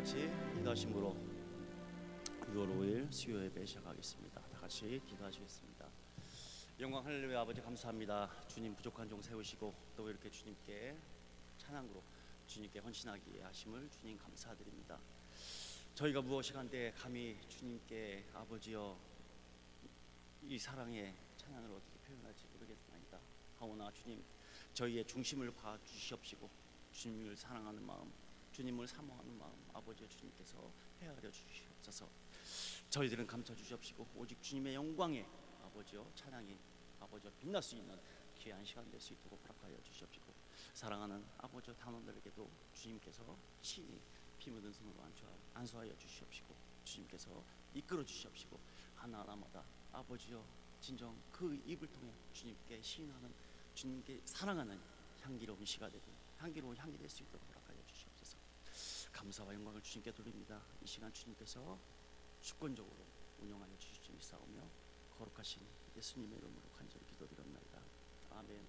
같이 기도하심으로 6월 5일 수요 예배 시작하겠습니다. 다 같이 기도하시겠습니다. 영광 할렐루야. 아버지 감사합니다. 주님 부족한 종 세우시고 또 이렇게 주님께 찬양으로 주님께 헌신하기에 하심을 주님 감사드립니다. 저희가 무엇이 간데 감히 주님께 아버지여 이 사랑의 찬양을 어떻게 표현할지 모르겠습니다. 하오나 주님 저희의 중심을 봐주시옵시고 주님을 사랑하는 마음, 주님을 사모하는 마음 아버지여 주님께서 헤아려 주시옵소서. 저희들은 감춰 주시옵시고 오직 주님의 영광에 아버지여 찬양이 아버지여 빛날 수 있는 귀한 시간 될 수 있도록 허락하여 주시옵시고, 사랑하는 아버지여 단원들에게도 주님께서 친히 피 묻은 손으로 안수하여 주시옵시고 주님께서 이끌어 주시옵시고 하나하나마다 아버지여 진정 그 입을 통해 주님께 시인하는, 주님께 사랑하는 향기로운 시가 되고 향기로운 향이 될 수 있도록 허락하여 주시옵소서. 감사와 영광을 주님께 돌립니다. 이 시간 주님께서 주권적으로 운영하여 주실 줄 믿사오며 거룩하신 예수님의 이름으로 간절히 기도드렸나이다. 아멘.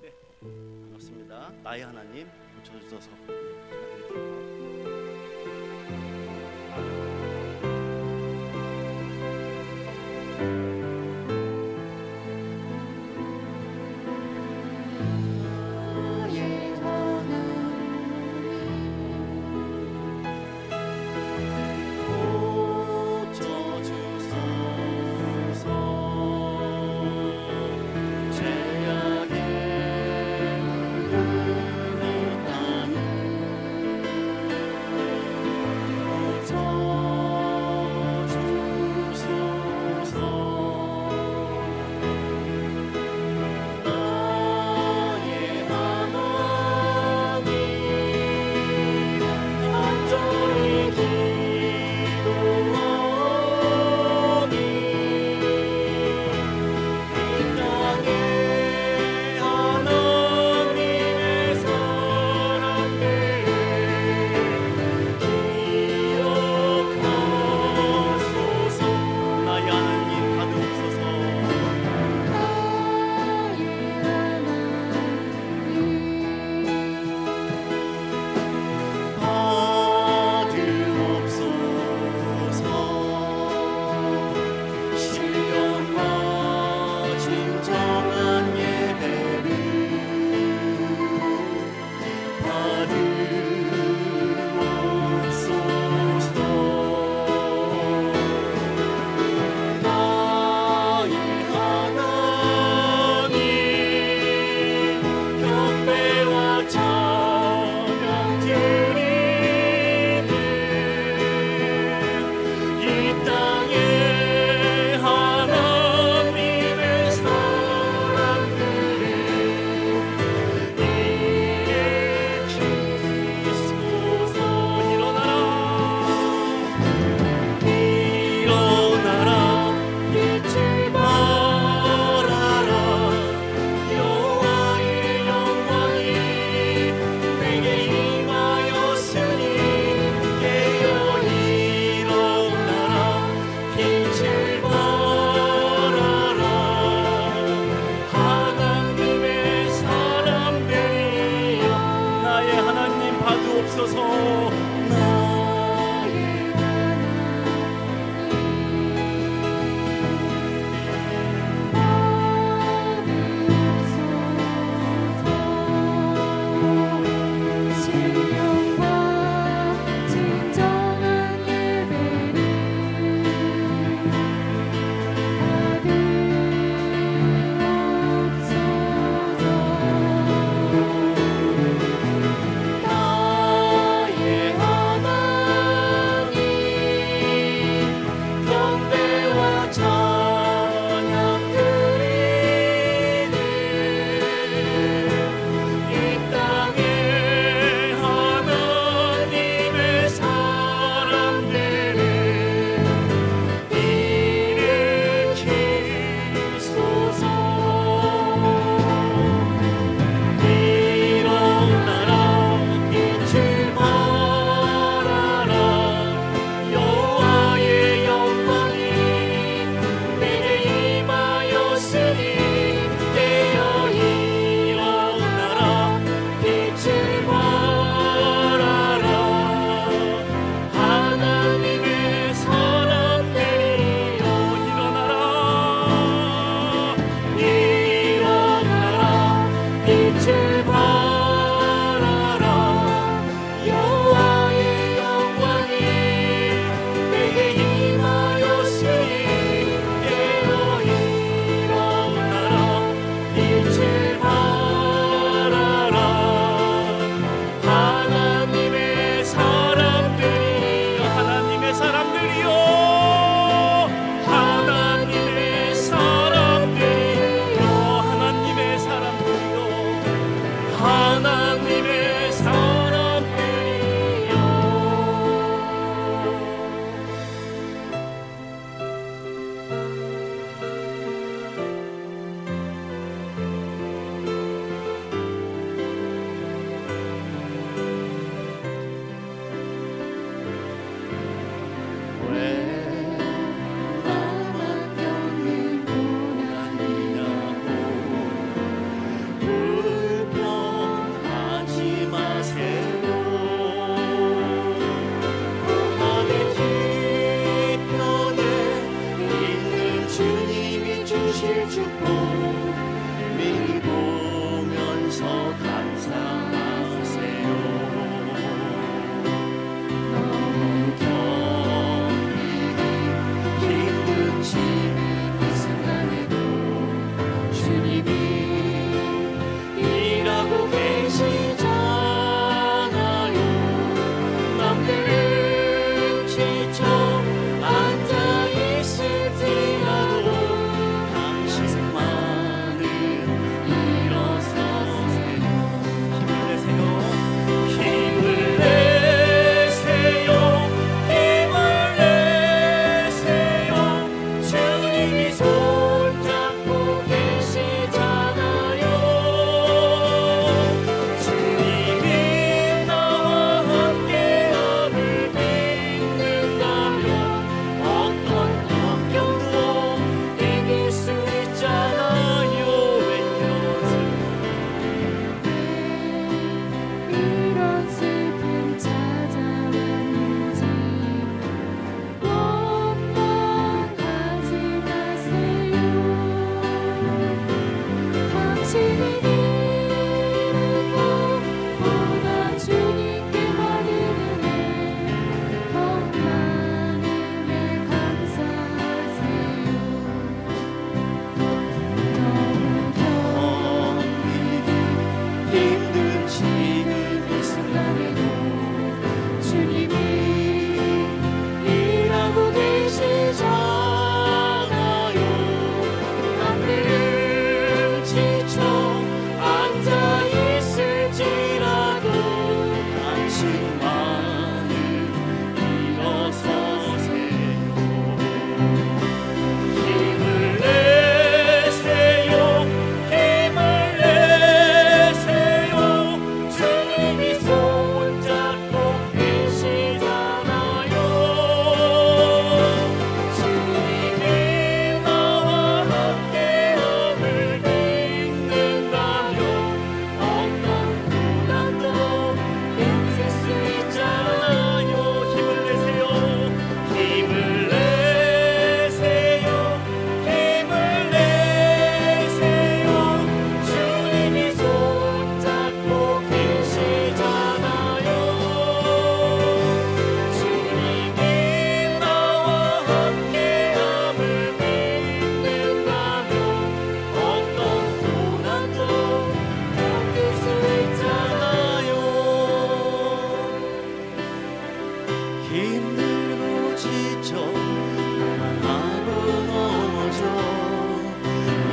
네, 반갑습니다. 나의 하나님 고쳐주셔서 축하드립니다. 주소서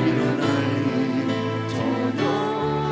일어날 일 전혀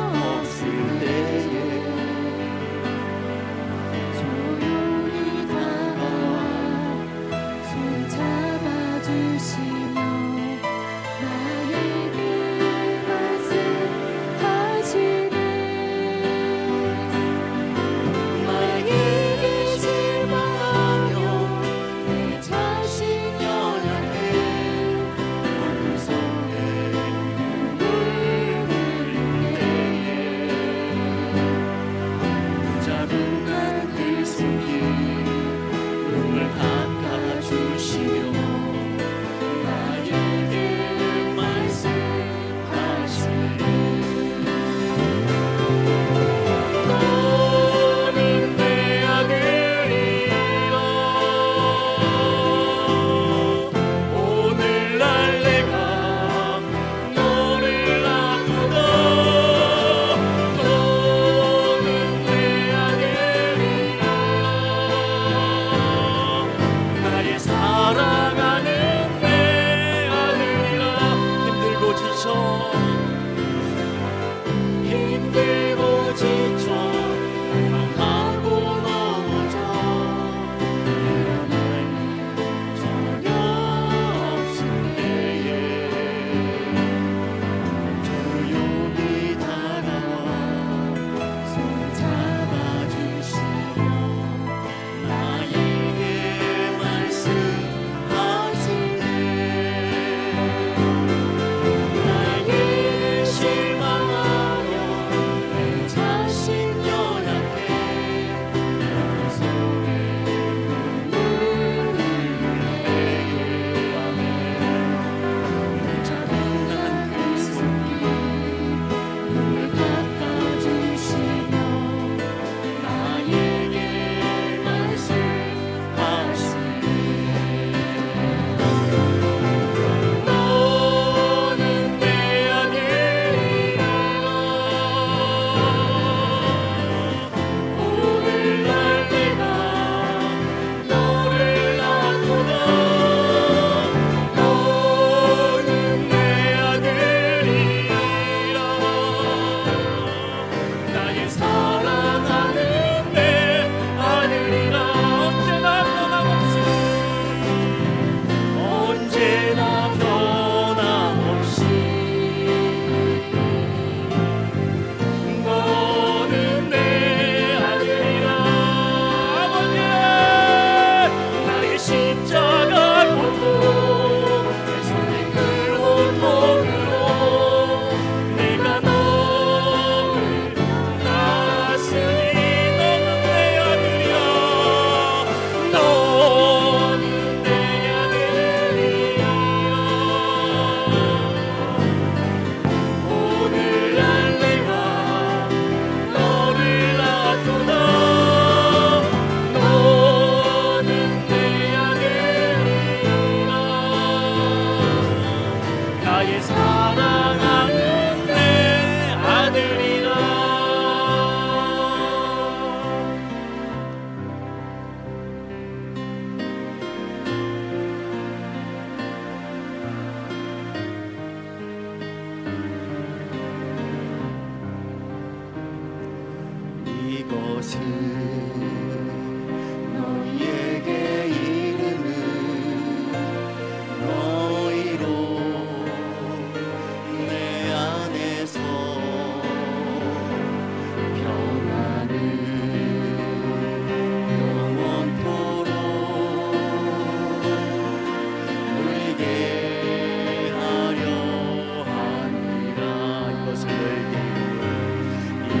너희에게 이름을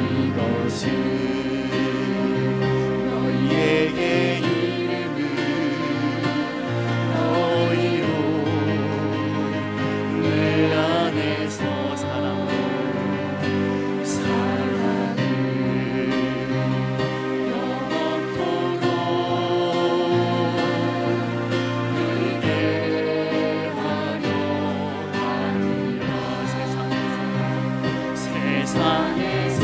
이것은 너희에게 너희로 내 안에서 사랑을 누리게 하려 합니다. 세상에서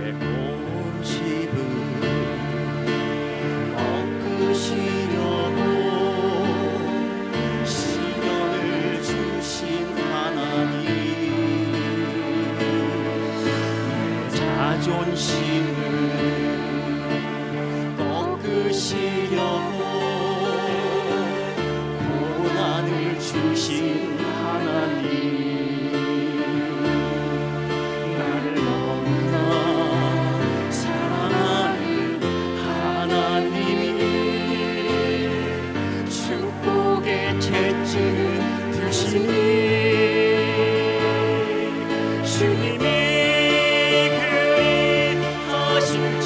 온 집을 꺾으시려고 시련을 주신 하나님, 내 자존심을 꺾으시려고 고난을 주신 하나님, 주님이 그리하신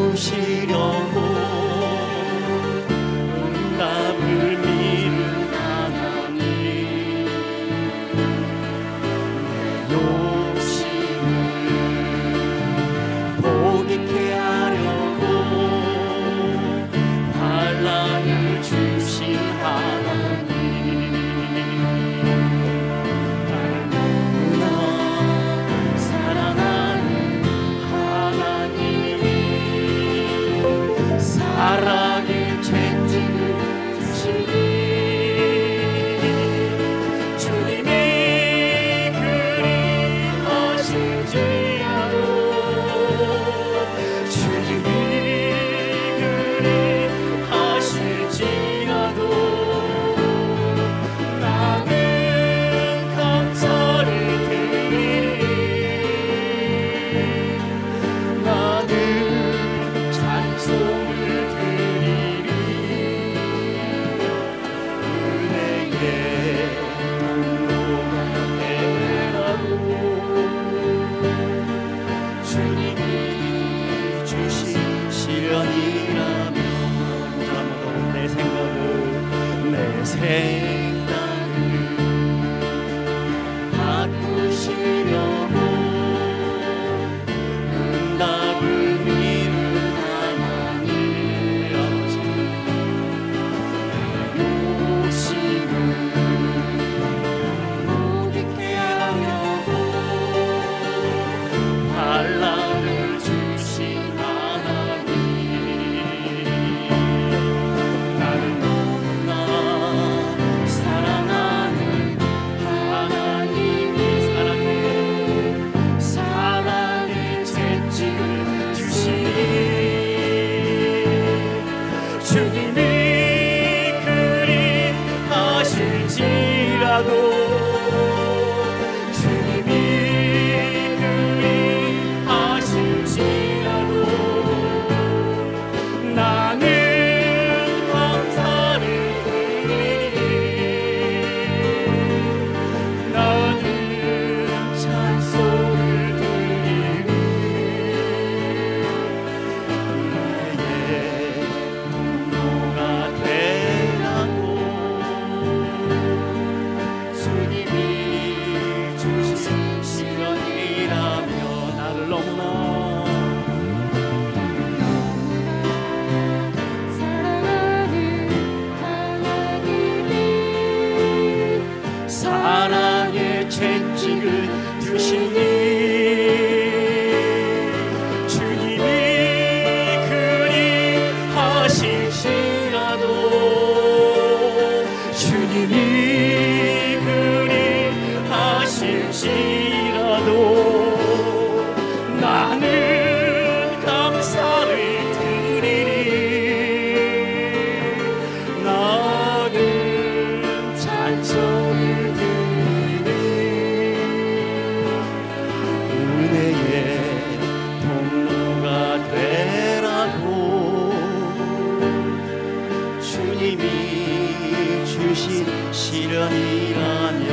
바꾸시려고 응답을 미룬 하나님, 내 욕심을 포기케 하려고 환난을 주신 하나님, 나를 너무나 사랑하는 하나님, 사랑의 채찍을 주시니 주님이 그리하실지라도, 주님이 그리하실지라도 나는 감사를 드리리, 나는 찬송을 드리리. 은혜의 통로가 되라고 주님이 주신 시련이라면, 아무도 내 생각을 바꾸시려고 응답을 미룬 하나님, 아버지 욕심을 포기케 하려고 환난을 주신 하나님, 나를 너무나 사랑하는 하나님이 사랑의 채찍을 주시니 주님이 그리하실지라도, 주님이 그리하실지라도 나는 감사를 드리리, 나는 찬송을 드리리. 은혜의 통로가 되라고 주님이 주신 시련이라면, 나를 너무나 사랑의 채찍을 드시니 주님이 그리하실지라도, 주님이 그리하실지라도 나는 감사를 드리리, 나는 찬송을 드리리. 은혜의 통로가 되라고 주님이 주신 시련이라면,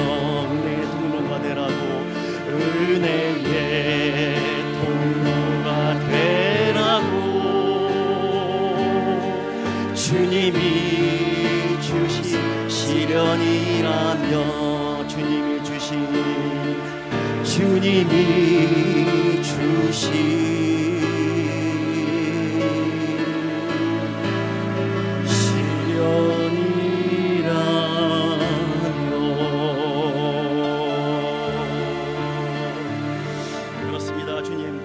은혜의 통로가 되라고, 은혜의 통로가 되라고 주님이 주신 시련이라면, 주님이 주신 시련이라면. 그렇습니다. 주님,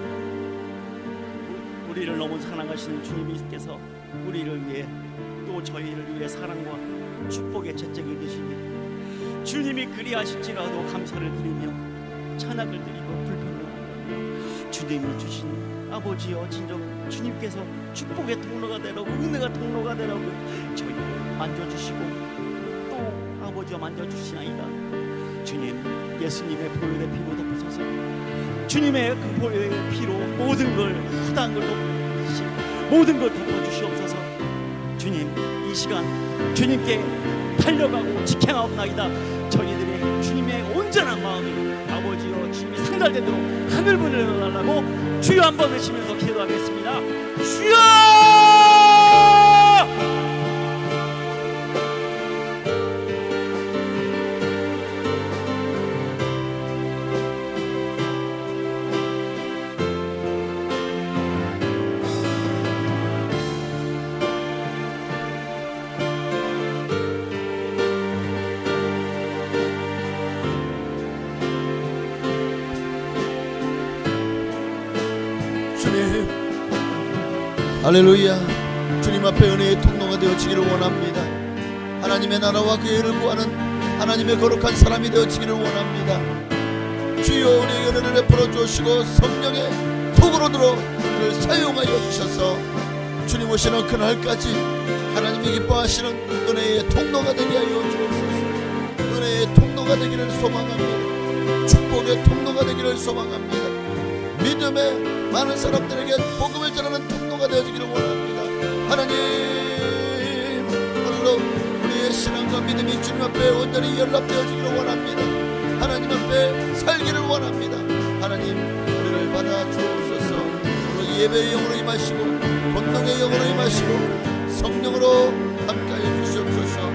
우리를 너무 사랑하시는 주님께서 우리를 위해, 또 저희를 위해 사랑과 축복의 채찍을 드시니 주님이 그리하실지라도 감사를 드리며 찬양을 드리고 불평을 하며, 주님이 주신 아버지여, 진정 주님께서 축복의 통로가 되라고, 은혜가 통로가 되라고 저희를 만져주시고 또 아버지여 만져주시나이다. 주님, 예수님의 보혈의 피로 덮으소서. 주님의 그 보혈의 피로 모든 걸, 허다한 걸 덮으시고 모든 걸 덮어주시옵소서. 주님, 이 시간 주님께 달려가고 직행하옵나이다. 저희들의 주님의 온전한 마음이 아버지여 주님이 상달되도록 하늘문을 열어달라고 주여 한번 외치면서 기도하겠습니다. 주여! 할렐루야. 주님 앞에 은혜의 통로가 되어지기를 원합니다. 하나님의 나라와 그의 의를 구하는 하나님의 거룩한 사람이 되어지기를 원합니다. 주여 우리에게 은혜를 베풀어 주시고 성령의 통으로 들어 우리를 사용하여 주셔서 주님 오시는 그날까지 하나님이 기뻐하시는 은혜의 통로가 되게 하여 주옵소서. 은혜의 통로가 되기를 소망합니다. 축복의 통로가 되기를 소망합니다. 믿음의 많은 사람들에게 복음을 전하는 통로가 되어지기를 원합니다. 하나님, 오늘도 우리의 신앙과 믿음이 주님 앞에 온전히 연락되어지기를 원합니다. 하나님 앞에 살기를 원합니다. 하나님, 우리를 받아 주옵소서. 오늘 예배의 영으로 임하시고 권능의 영으로 임하시고 성령으로 함께하여 주시옵소서.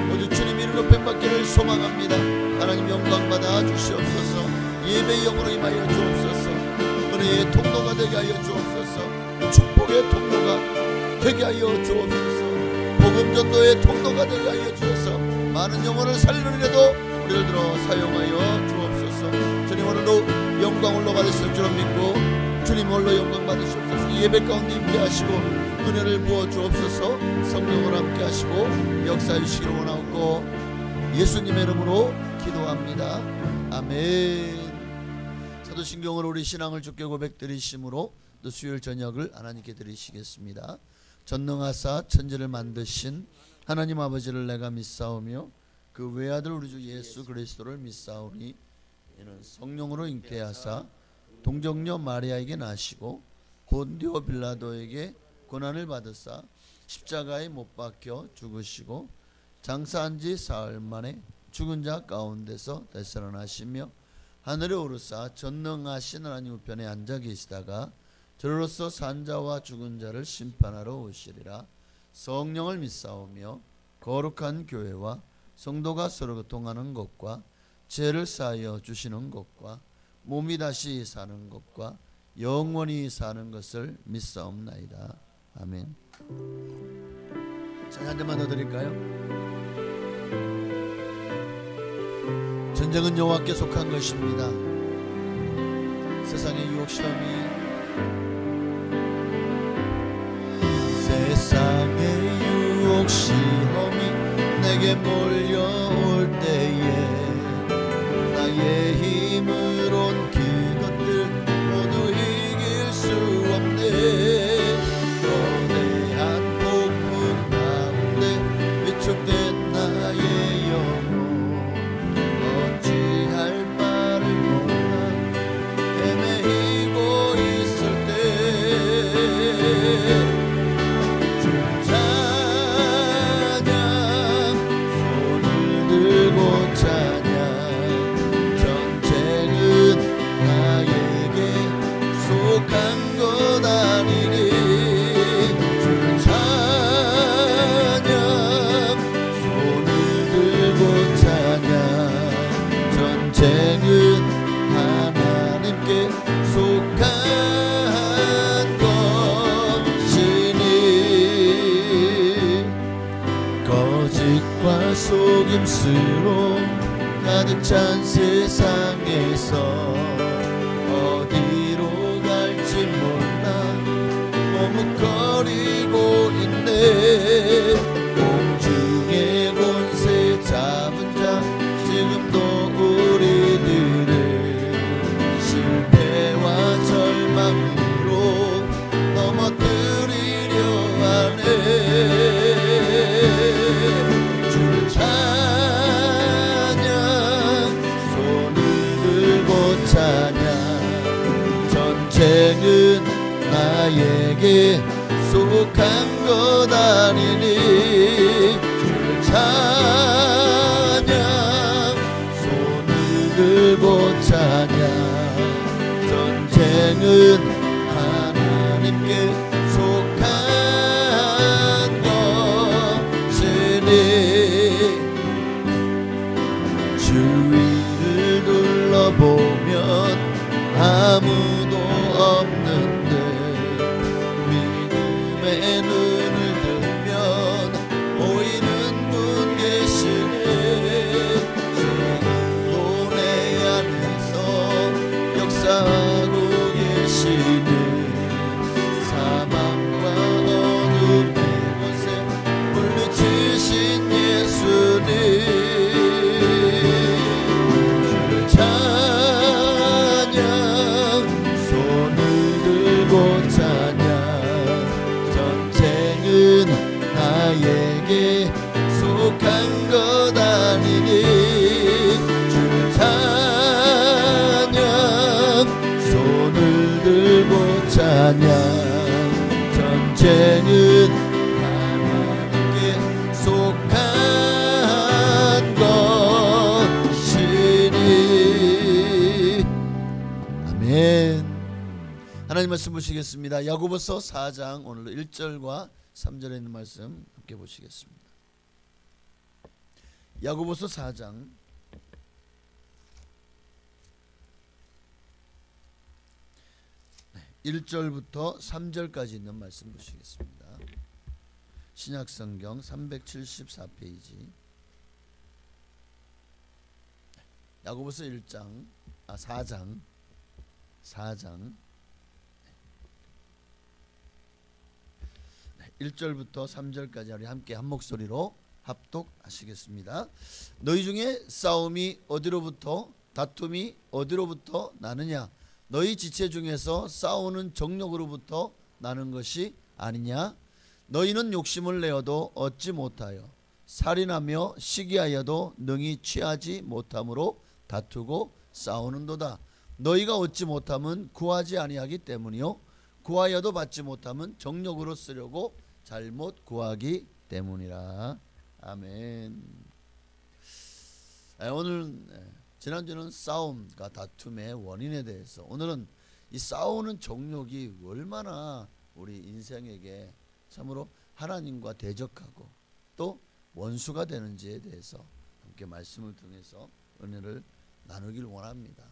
모두 주님 이름으로 뱀받기를 소망합니다. 하나님 영광 받아 주시옵소서. 예배의 영으로 임하여 주옵소서. 은혜의 통로가 되게 하여 주옵소서. 축복의 통로가 되게 하여 주옵소서. 복음 전도의 통로가 되게 하여 주셔서 많은 영혼을 살리려도 우리를 들어 사용하여 주옵소서. 주님 오늘도 영광 올라받으실 줄 믿고 주님 홀로 영광 받으시옵소서. 예배 가운데 임재하시고 은혜를 부어 주옵소서. 성령을 함께 하시고 역사해 주시기를 원하옵고 예수님의 이름으로 기도합니다. 아멘. 사도신경으로 우리 신앙을 주께 고백드리심으로 또 수요일 저녁을 하나님께 드리시겠습니다. 전능하사 천지를 만드신 하나님 아버지를 내가 믿사오며 그 외아들 우리 주 예수 그리스도를 믿사오니 이는 성령으로 잉태하사 동정녀 마리아에게 나시고 본디오 빌라도에게 고난을 받으사 십자가에 못 박혀 죽으시고 장사한 지 사흘 만에 죽은 자 가운데서 되살아나시며 하늘에 오르사 전능하신 하나님 우편에 앉아 계시다가 저로서 산자와 죽은 자를 심판하러 오시리라. 성령을 믿사오며 거룩한 교회와 성도가 서로 교통하는 것과 죄를 사하여 주시는 것과 몸이 다시 사는 것과 영원히 사는 것을 믿사옵나이다. 아멘. 자, 한 잔만 더 드릴까요? 전쟁은 여호와께 속한 것입니다. 세상의 유혹 시험이 세상의 유혹 시험이 내게 몰려올 때에 나의 힘으론 그것들 모두 이길 수 없네. 거대한 폭풍 가운데 위축된 나의 영혼 어찌할 바를 몰라 헤매이고 있을 때 속임수로 가득 찬 세상에서 어디로 갈지 몰라 머뭇거리고 있네. 공중의 권세 잡은 자 지금도 우리들을 실패와 절망으로 넘어뜨리려 하네. 전쟁은 나에게 속한 것 아니니 주를 찬양 손을 들고 찬양. 전쟁은 어둠의 눈을 들면 보이는 분 계시네. 지금도 내 안에서 역사하고 계시네. 사망과 어둠의 곳에 물리치신 예수님 나에게 속한 것 아니니 주 찬양 손을 들고 찬양 전쟁은 하나님께 속한 것이니. 아멘. 하나님 말씀 보시겠습니다. 야고보서 4장 오늘 1절과 3절에 있는 말씀 함께 보시겠습니다. 야고보서 4장 1절부터 3절까지 있는 말씀 보시겠습니다. 신약성경 374페이지 야고보서 4장 1절부터 3절까지 우리 함께 한 목소리로 합독하시겠습니다. 너희 중에 싸움이 어디로부터 다툼이 어디로부터 나느냐? 너희 지체 중에서 싸우는 정욕으로부터 나는 것이 아니냐? 너희는 욕심을 내어도 얻지 못하여 살인하며 시기하여도 능히 취하지 못함으로 다투고 싸우는도다. 너희가 얻지 못함은 구하지 아니하기 때문이요 구하여도 받지 못함은 정욕으로 쓰려고 잘못 구하기 때문이라. 아멘. 오늘 지난주는 싸움과 다툼의 원인에 대해서, 오늘은 이 싸우는 정욕이 얼마나 우리 인생에게 참으로 하나님과 대적하고 또 원수가 되는지에 대해서 함께 말씀을 통해서 은혜를 나누길 원합니다.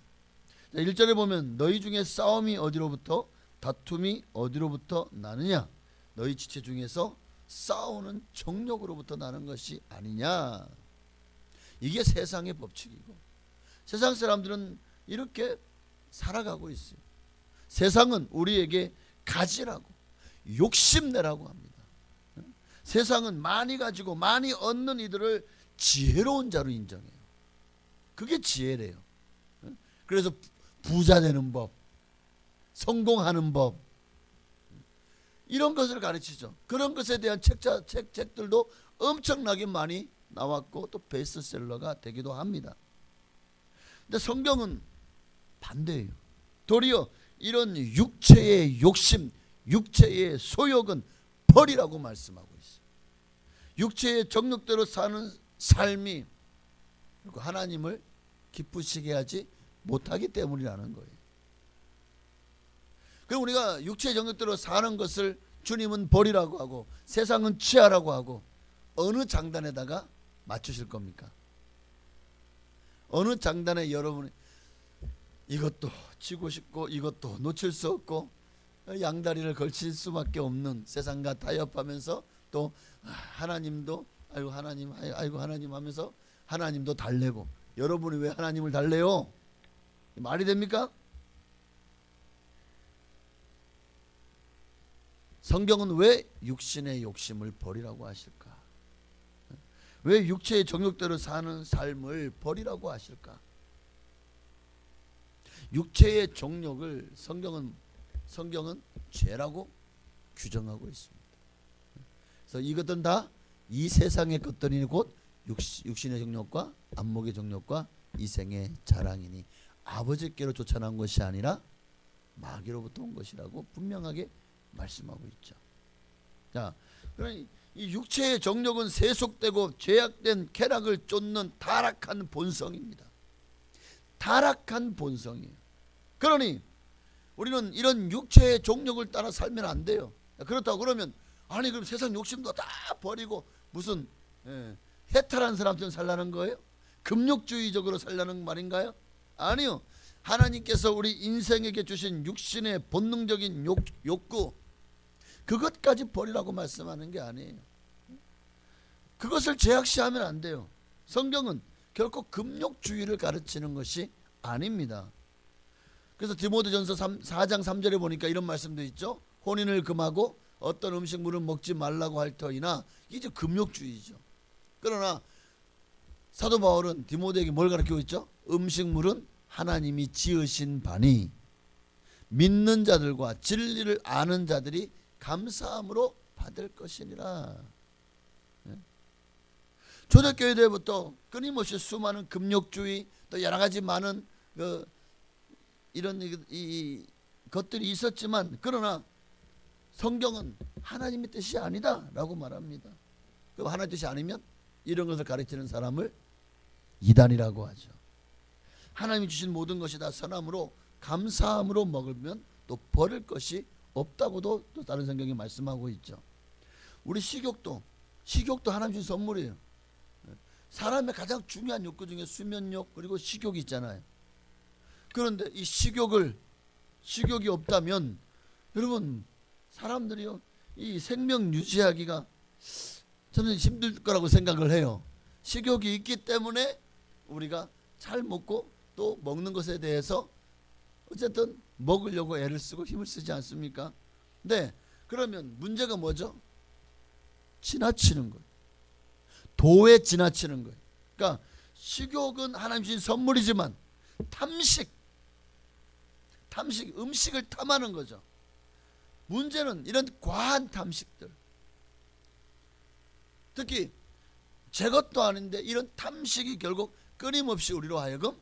1절에 보면 너희 중에 싸움이 어디로부터 다툼이 어디로부터 나느냐? 너희 지체 중에서 싸우는 정욕으로부터 나는 것이 아니냐? 이게 세상의 법칙이고 세상 사람들은 이렇게 살아가고 있어요. 세상은 우리에게 가지라고 욕심내라고 합니다. 세상은 많이 가지고 많이 얻는 이들을 지혜로운 자로 인정해요. 그게 지혜래요. 그래서 부자 되는 법, 성공하는 법, 이런 것을 가르치죠. 그런 것에 대한 책들도 엄청나게 많이 나왔고 또 베스트셀러가 되기도 합니다. 근데 성경은 반대예요. 도리어 이런 육체의 욕심, 육체의 소욕은 버리라고 말씀하고 있어요. 육체의 정욕대로 사는 삶이 하나님을 기쁘시게 하지 못하기 때문이라는 거예요. 그럼 우리가 육체의 정욕대로 사는 것을 주님은 버리라고 하고 세상은 취하라고 하고 어느 장단에다가 맞추실 겁니까? 어느 장단에 여러분이 이것도 치고 싶고 이것도 놓칠 수 없고 양다리를 걸칠 수밖에 없는 세상과 타협하면서 또 하나님도 아이고 하나님 하면서 하나님도 달래고, 여러분이 왜 하나님을 달래요? 말이 됩니까? 성경은 왜 육신의 욕심을 버리라고 하실까? 왜 육체의 정욕대로 사는 삶을 버리라고 하실까? 육체의 정욕을 성경은 죄라고 규정하고 있습니다. 그래서 이것들은 다 이 세상의 것들이니 곧 육신의 정욕과 안목의 정욕과 이생의 자랑이니 아버지께로 쫓아난 것이 아니라 마귀로부터 온 것이라고 분명하게 말씀하고 있죠. 자, 그러니 이 육체의 정욕은 세속되고 죄악된 쾌락을 쫓는 타락한 본성입니다. 타락한 본성이에요. 그러니 우리는 이런 육체의 정욕을 따라 살면 안 돼요. 그렇다고 그러면 아니 그럼 세상 욕심도 다 버리고 무슨 해탈한 사람처럼 살라는 거예요? 금욕주의적으로 살라는 말인가요? 아니요. 하나님께서 우리 인생에게 주신 육신의 본능적인 욕구, 그것까지 버리라고 말씀하는 게 아니에요. 그것을 제약시하면 안 돼요. 성경은 결코 금욕주의를 가르치는 것이 아닙니다. 그래서 디모데전서 4장 3절에 보니까 이런 말씀도 있죠. 혼인을 금하고 어떤 음식물은 먹지 말라고 할 터이나, 이게 금욕주의죠. 그러나 사도 바울은 디모데에게 뭘 가르치고 있죠? 음식물은 하나님이 지으신 바니 믿는 자들과 진리를 아는 자들이 감사함으로 받을 것이니라. 초대교회 때부터 끊임없이 수많은 금욕주의, 또 여러 가지 많은 이런 것들이 있었지만, 그러나 성경은 하나님의 뜻이 아니다라고 말합니다. 그럼 하나님의 뜻이 아니면 이런 것을 가르치는 사람을 이단이라고 하죠. 하나님이 주신 모든 것이 다 선함으로 감사함으로 먹으면 또 버릴 것이 없다고도 또 다른 성경이 말씀하고 있죠. 우리 식욕도 하나님 주신 선물이에요. 사람의 가장 중요한 욕구 중에 수면욕 그리고 식욕이 있잖아요. 그런데 이 식욕이 없다면 여러분, 사람들이요, 이 생명 유지하기가 저는 힘들 거라고 생각을 해요. 식욕이 있기 때문에 우리가 잘 먹고 또 먹는 것에 대해서 어쨌든 먹으려고 애를 쓰고 힘을 쓰지 않습니까? 네, 그러면 문제가 뭐죠? 지나치는 거예요. 도에 지나치는 거예요. 그러니까 식욕은 하나님 주신 선물이지만 음식을 탐하는 거죠. 문제는 이런 과한 탐식들, 특히 제 것도 아닌데 이런 탐식이 결국 끊임없이 우리로 하여금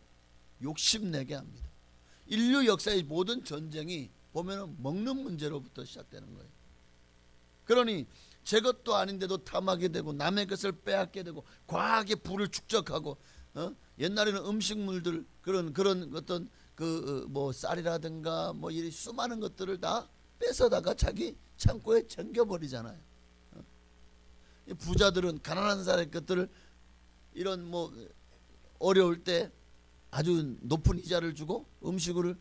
욕심내게 합니다. 인류 역사의 모든 전쟁이 보면은 먹는 문제로부터 시작되는 거예요. 그러니 제 것도 아닌데도 탐하게 되고 남의 것을 빼앗게 되고 과하게 부를 축적하고, 옛날에는 음식물들 그런 어떤 뭐 쌀이라든가 뭐 이 수많은 것들을 다 뺏어다가 자기 창고에 챙겨버리잖아요. 부자들은 가난한 사람의 것들을 이런 뭐 어려울 때 아주 높은 이자를 주고 음식을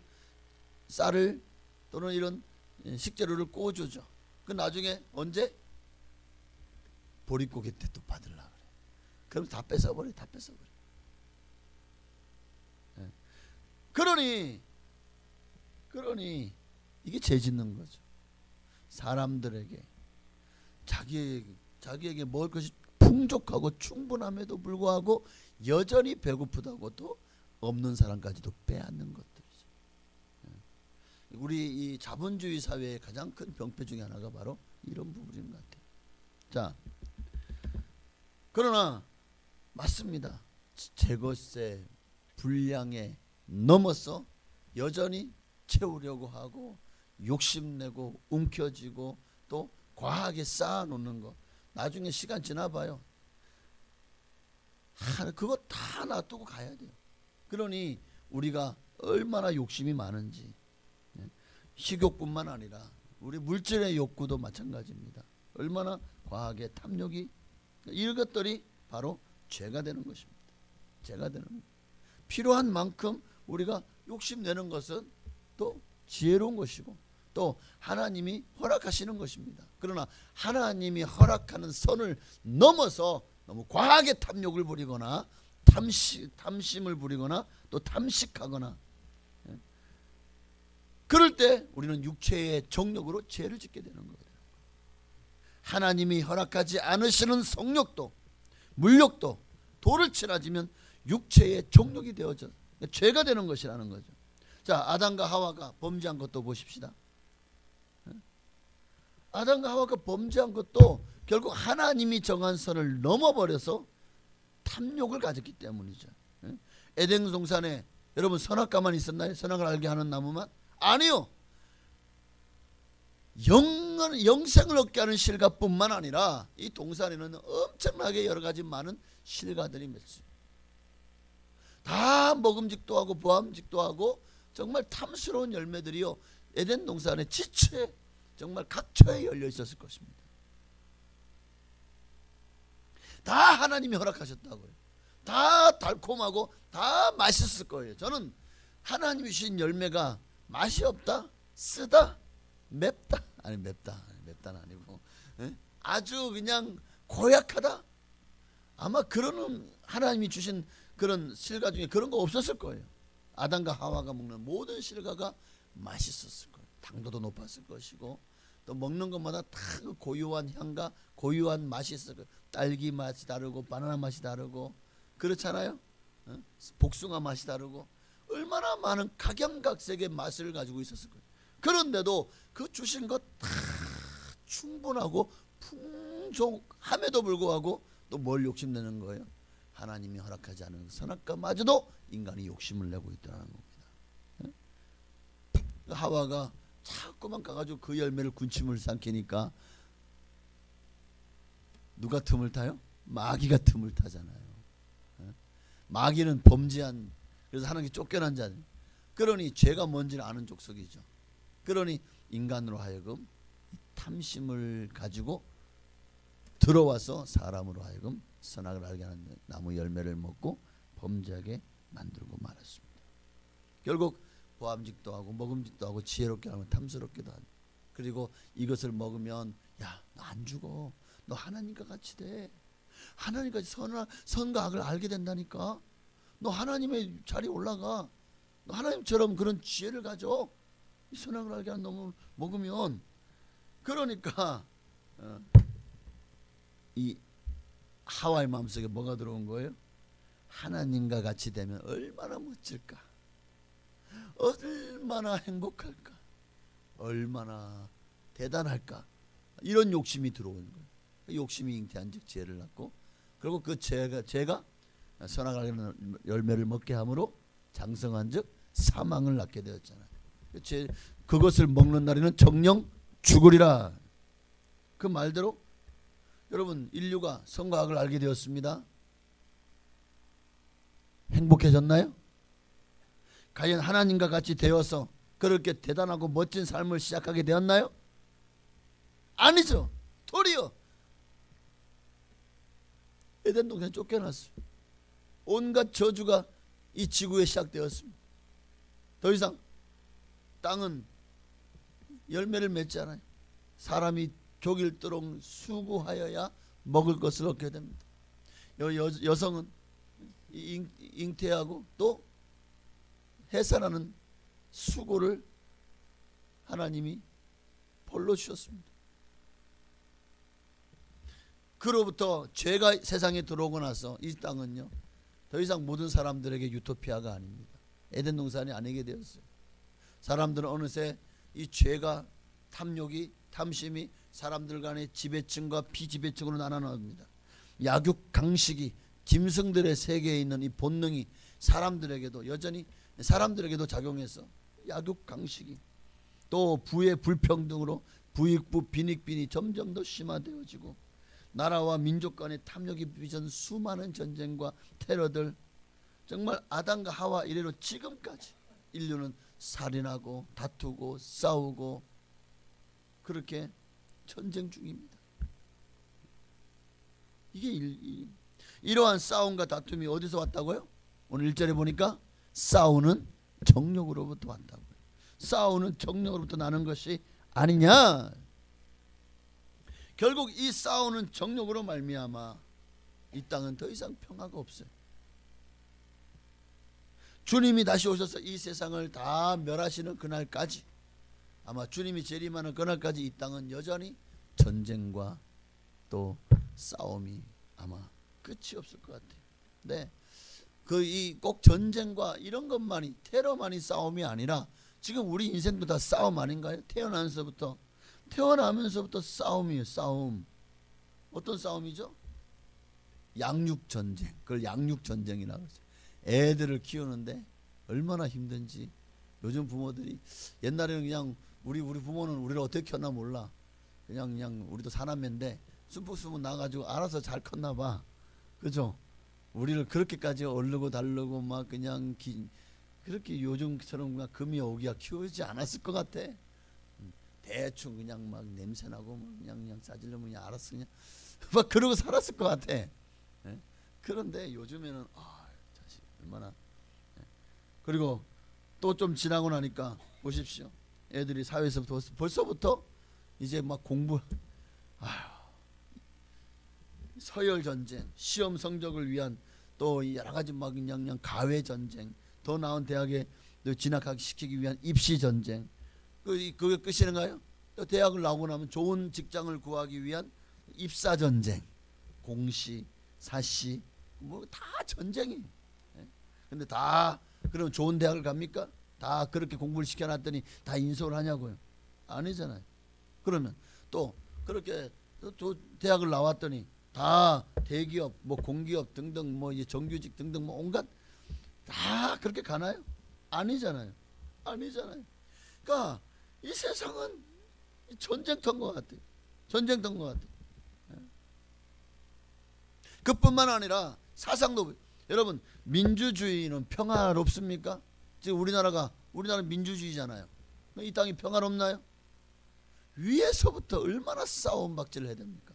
쌀을 또는 이런 식재료를 꽂아주죠. 그 나중에 언제 보릿고개 때 또 받으려고 그래. 그럼 다 뺏어버려. 그러니 이게 죄 짓는 거죠. 사람들에게 자기에게 먹을 것이 풍족하고 충분함에도 불구하고 여전히 배고프다고 또 없는 사람까지도 빼앗는 것들이죠. 우리 이 자본주의 사회의 가장 큰 병폐 중에 하나가 바로 이런 부분인 것 같아요. 자, 그러나 맞습니다. 제 것의 분량에 넘어서 여전히 채우려고 하고 욕심내고 움켜쥐고 또 과하게 쌓아놓는 거, 나중에 시간 지나봐요. 그거 다 놔두고 가야 돼요. 그러니 우리가 얼마나 욕심이 많은지, 식욕뿐만 아니라 우리 물질의 욕구도 마찬가지입니다. 얼마나 과하게 탐욕이, 이런 것들이 바로 죄가 되는 것입니다. 죄가 되는 것. 필요한 만큼 우리가 욕심내는 것은 또 지혜로운 것이고 또 하나님이 허락하시는 것입니다. 그러나 하나님이 허락하는 선을 넘어서 너무 과하게 탐욕을 부리거나 탐심을 부리거나 또 탐식하거나, 그럴 때 우리는 육체의 정욕으로 죄를 짓게 되는 거예요. 하나님이 허락하지 않으시는 성욕도 물욕도 도를 치러지면 육체의 정욕이 되어져 죄가 되는 것이라는 거죠. 자, 아담과 하와가 범죄한 것도 보십시다. 아담과 하와가 범죄한 것도 결국 하나님이 정한 선을 넘어버려서 탐욕을 가졌기 때문이죠. 에덴 동산에 여러분 선악과만 있었나요? 선악을 알게 하는 나무만? 아니요. 영생을 얻게 하는 실과뿐만 아니라 이 동산에는 엄청나게 여러 가지 많은 실과들이 맺혀요. 다 먹음직도 하고 보암직도 하고 정말 탐스러운 열매들이요, 에덴 동산의 지체에 정말 각처에 열려 있었을 것입니다. 다 하나님이 허락하셨다고요. 다 달콤하고 다 맛있을 거예요. 저는 하나님이 주신 열매가 맛이 없다, 쓰다, 맵다, 아니 맵다, 맵다는 아니고 아주 그냥 고약하다. 아마 그런 하나님이 주신 그런 실과 중에 그런 거 없었을 거예요. 아담과 하와가 먹는 모든 실과가 맛있었을 거예요. 당도도 높았을 것이고 또 먹는 것마다 다 고유한 향과 고유한 맛이 있을 거예요. 딸기 맛이 다르고 바나나 맛이 다르고 그렇잖아요. 복숭아 맛이 다르고 얼마나 많은 각양각색의 맛을 가지고 있었을 거예요. 그런데도 그 주신 것 다 충분하고 풍족함에도 불구하고 또 뭘 욕심내는 거예요? 하나님이 허락하지 않은 선악과마저도 인간이 욕심을 내고 있다는 겁니다. 하와가 자꾸만 가가지고 그 열매를 군침을 삼키니까 누가 틈을 타요? 마귀가 틈을 타잖아요. 마귀는 범죄한, 그래서 하나님께 쫓겨난 자들. 그러니 죄가 뭔지를 아는 족속이죠. 그러니 인간으로 하여금 탐심을 가지고 들어와서 사람으로 하여금 선악을 알게 하는 나무 열매를 먹고 범죄하게 만들고 말았습니다. 결국 보암직도 하고 먹음직도 하고 지혜롭게 하고 탐스럽기도 하고, 그리고 이것을 먹으면 야, 너 안 죽어. 너 하나님과 같이 돼. 하나님과 선과 악을 알게 된다니까. 너 하나님의 자리에 올라가. 너 하나님처럼 그런 지혜를 가져. 이 선악을 알게 하는 놈을 먹으면. 그러니까 이 하와의 마음속에 뭐가 들어온 거예요? 하나님과 같이 되면 얼마나 멋질까, 얼마나 행복할까, 얼마나 대단할까, 이런 욕심이 들어오는 거예요. 욕심이 잉태한즉 죄를 낳고, 그리고 그 죄가 선악을 알게 하는 열매를 먹게 함으로 장성한즉 사망을 낳게 되었잖아요. 그것을 먹는 날에는 정령 죽으리라. 그 말대로 여러분, 인류가 선과 악을 알게 되었습니다. 행복해졌나요? 과연 하나님과 같이 되어서 그렇게 대단하고 멋진 삶을 시작하게 되었나요? 아니죠. 도리어 에덴 동산에 쫓겨났어요. 온갖 저주가 이 지구에 시작되었습니다. 더 이상 땅은 열매를 맺지 않아요. 사람이 조길도록 수고하여야 먹을 것을 얻게 됩니다. 여성은 잉태하고 또 해산하는 수고를 하나님이 벌로 주셨습니다. 그로부터 죄가 세상에 들어오고 나서 이 땅은요, 더 이상 모든 사람들에게 유토피아가 아닙니다. 에덴 동산이 아니게 되었어요. 사람들은 어느새 이 죄가, 탐욕이, 탐심이 사람들 간의 지배층과 비지배층으로 나눠납니다. 약육강식이 짐승들의 세계에 있는 이 본능이 사람들에게도 여전히 사람들에게도 작용해서 약육강식이, 또 부의 불평등으로 부익부 빈익빈이 점점 더 심화되어지고, 나라와 민족 간의 탐욕이 빚은 수많은 전쟁과 테러들, 정말 아담과 하와 이래로 지금까지 인류는 살인하고 다투고 싸우고 그렇게 전쟁 중입니다. 이게 이러한 싸움과 다툼이 어디서 왔다고요? 오늘 1절에 보니까 싸우는 정욕으로부터 왔다고요. 싸우는 정욕으로부터 나는 것이 아니냐. 결국 이 싸우는 정욕으로 말미암아 이 땅은 더 이상 평화가 없어요. 주님이 다시 오셔서 이 세상을 다 멸하시는 그날까지, 아마 주님이 재림하는 그날까지 이 땅은 여전히 전쟁과 또 싸움이 아마 끝이 없을 것 같아요. 네, 꼭 전쟁과 이런 것만이, 테러만이 싸움이 아니라 지금 우리 인생도 다 싸움 아닌가요? 태어나면서부터 싸움이에요. 싸움. 어떤 싸움이죠? 양육전쟁. 그걸 양육전쟁이라고 하죠. 애들을 키우는데 얼마나 힘든지. 요즘 부모들이, 옛날에는 그냥 우리 부모는 우리를 어떻게 켰나 몰라. 그냥 우리도 사남매인데 숨푹숨푹 나가지고 알아서 잘 컸나 봐. 그죠? 우리를 그렇게까지 얼르고 달르고 막 그냥 그렇게 요즘처럼 그냥 금이 오기가 키우지 않았을 것 같아. 대충 그냥 막 냄새나고 그냥 싸질려면 그냥 알았어, 그냥 막 그러고 살았을 것 같아. 예? 그런데 요즘에는 자식 얼마나. 예? 그리고 또 좀 지나고 나니까 보십시오. 애들이 사회에서부터 벌써부터 이제 막 공부, 서열 전쟁, 시험 성적을 위한 또 여러 가지 막 그냥 가외 전쟁, 더 나은 대학에 진학하기 시키기 위한 입시 전쟁, 그게 끝이는가요? 또 대학을 나오고 나면 좋은 직장을 구하기 위한 입사 전쟁, 공시, 사시, 뭐 다 전쟁이에요. 근데 다 그럼 좋은 대학을 갑니까? 다 그렇게 공부를 시켜놨더니 다 인솔 하냐고요? 아니잖아요. 그러면 또 그렇게 또 대학을 나왔더니 다 대기업, 뭐 공기업 등등, 뭐 정규직 등등, 뭐 온갖 다 그렇게 가나요? 아니잖아요. 아니잖아요. 그러니까 이 세상은 전쟁터인 것 같아요. 전쟁터인 것 같아요. 그뿐만 아니라 사상도, 여러분 민주주의는 평화롭습니까? 지금 우리나라 민주주의잖아요. 이 땅이 평화롭나요? 위에서부터 얼마나 싸움박질을 해야 됩니까?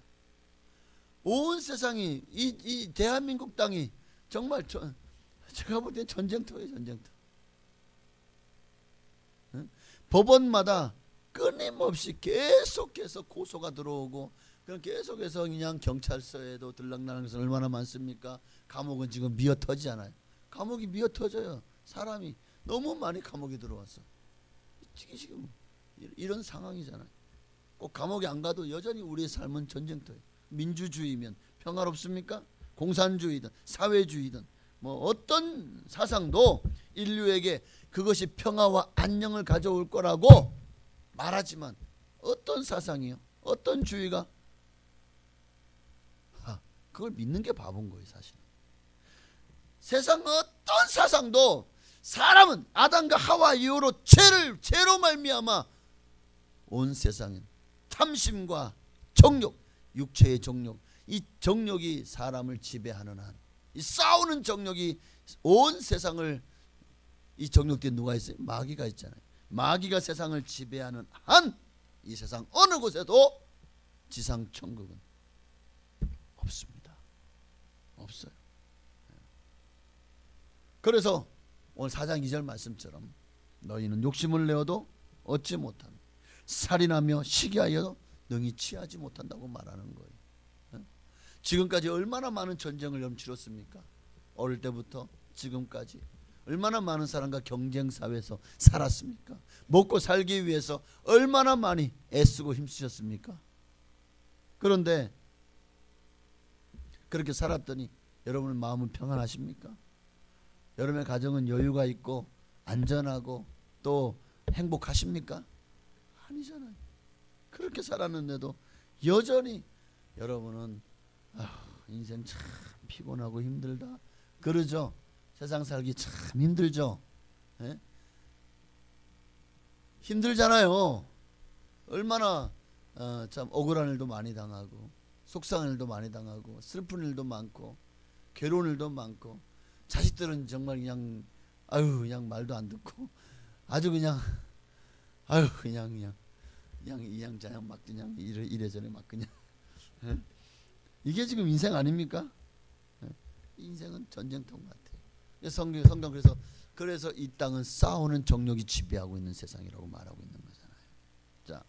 온 세상이 이 대한민국 땅이 정말 제가 볼 때 전쟁터예요. 전쟁터. 법원마다 끊임없이 계속해서 고소가 들어오고, 그럼 계속해서 그냥 경찰서에도 들락날락한 것은 얼마나 많습니까? 감옥은 지금 미어 터지잖아요. 감옥이 미어 터져요. 사람이 너무 많이 감옥에 들어왔어. 지금 이런 상황이잖아요. 꼭 감옥에 안 가도 여전히 우리의 삶은 전쟁터예요. 민주주의면 평화롭습니까? 공산주의든 사회주의든 뭐 어떤 사상도 인류에게 그것이 평화와 안녕을 가져올 거라고 말하지만, 어떤 사상이요? 어떤 주의가 그걸 믿는 게 바본 거예요. 사실 세상 어떤 사상도, 사람은 아담과 하와 이후로 죄로 말미암아 온 세상은 탐심과 정욕, 육체의 정욕, 이 정욕이 사람을 지배하는 한, 이 싸우는 정욕이 온 세상을, 이 정욕 뒤에 누가 있어요? 마귀가 있잖아요. 마귀가 세상을 지배하는 한, 이 세상 어느 곳에도 지상 천국은 없습니다. 없어요. 그래서 오늘 4장 2절 말씀처럼 너희는 욕심을 내어도 얻지 못하며 살인하며 시기하여도 능히 취하지 못한다고 말하는 거예요. 지금까지 얼마나 많은 전쟁을 여러분 치렀습니까? 어릴 때부터 지금까지 얼마나 많은 사람과 경쟁 사회에서 살았습니까? 먹고 살기 위해서 얼마나 많이 애쓰고 힘쓰셨습니까? 그런데 그렇게 살았더니 여러분의 마음은 평안하십니까? 여러분의 가정은 여유가 있고 안전하고 또 행복하십니까? 아니잖아요. 그렇게 살았는데도 여전히 여러분은 인생 참 피곤하고 힘들다 그러죠. 세상 살기 참 힘들죠. 예? 힘들잖아요. 얼마나 참 억울한 일도 많이 당하고, 속상한 일도 많이 당하고, 슬픈 일도 많고, 괴로운 일도 많고, 자식들은 정말 그냥 그냥 말도 안 듣고 아주 그냥 그냥 이양저양 막 그냥 이래저래 막 그냥 이게 지금 인생 아닙니까? 인생은 전쟁터인 것 같아요. 성경 그래서 이 땅은 싸우는 정욕이 지배하고 있는 세상이라고 말하고 있는 거잖아요. 자,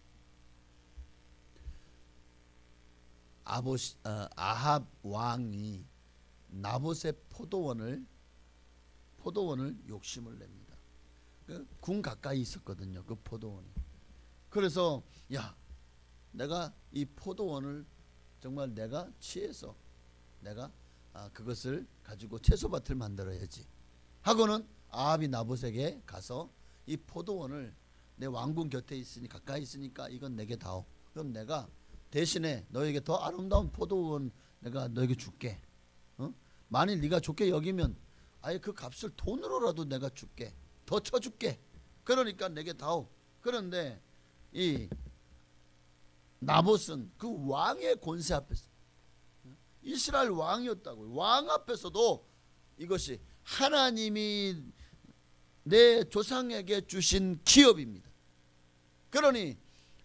아합 왕이 나봇의 포도원을 욕심을 냅니다. 군 가까이 있었거든요. 그 포도원이. 그래서 내가 이 포도원을 정말 내가 취해서 내가 그것을 가지고 채소밭을 만들어야지 하고는 아합이 나봇에게 가서 이 포도원을 내 왕궁 곁에 있으니 가까이 있으니까 이건 내게 다오. 그럼 내가 대신에 너에게 더 아름다운 포도원 내가 너에게 줄게. 만일 네가 좋게 여기면 아예 그 값을 돈으로라도 내가 줄게. 더 쳐줄게. 그러니까 내게 다오. 그런데 이 나봇은 그 왕의 권세 앞에서, 이스라엘 왕이었다고요. 왕 앞에서도 이것이 하나님이 내 조상에게 주신 기업입니다. 그러니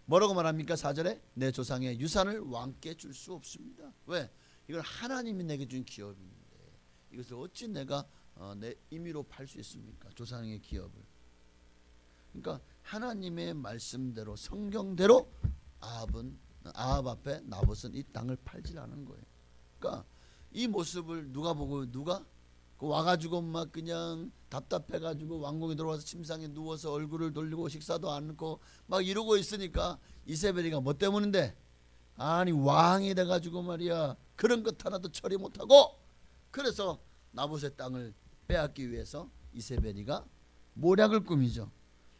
뭐라고 말합니까? 4절에 내 조상의 유산을 왕께 줄 수 없습니다. 왜? 이건 하나님이 내게 준 기업인데 이것을 어찌 내가 내 임의로 팔 수 있습니까? 조상의 기업을. 그러니까 하나님의 말씀대로 성경대로 아합 앞에 나봇은 이 땅을 팔질 않은 거예요. 그러니까 이 모습을 누가 보고 와가지고 막 그냥 답답해가지고 왕궁에 들어와서 침상에 누워서 얼굴을 돌리고 식사도 않고 막 이러고 있으니까 이세벨이가 뭐 때문인데, 아니 왕이 돼가지고 말이야 그런 것 하나도 처리 못하고, 그래서 나봇의 땅을 빼앗기 위해서 이세벨이가 모략을 꾸미죠.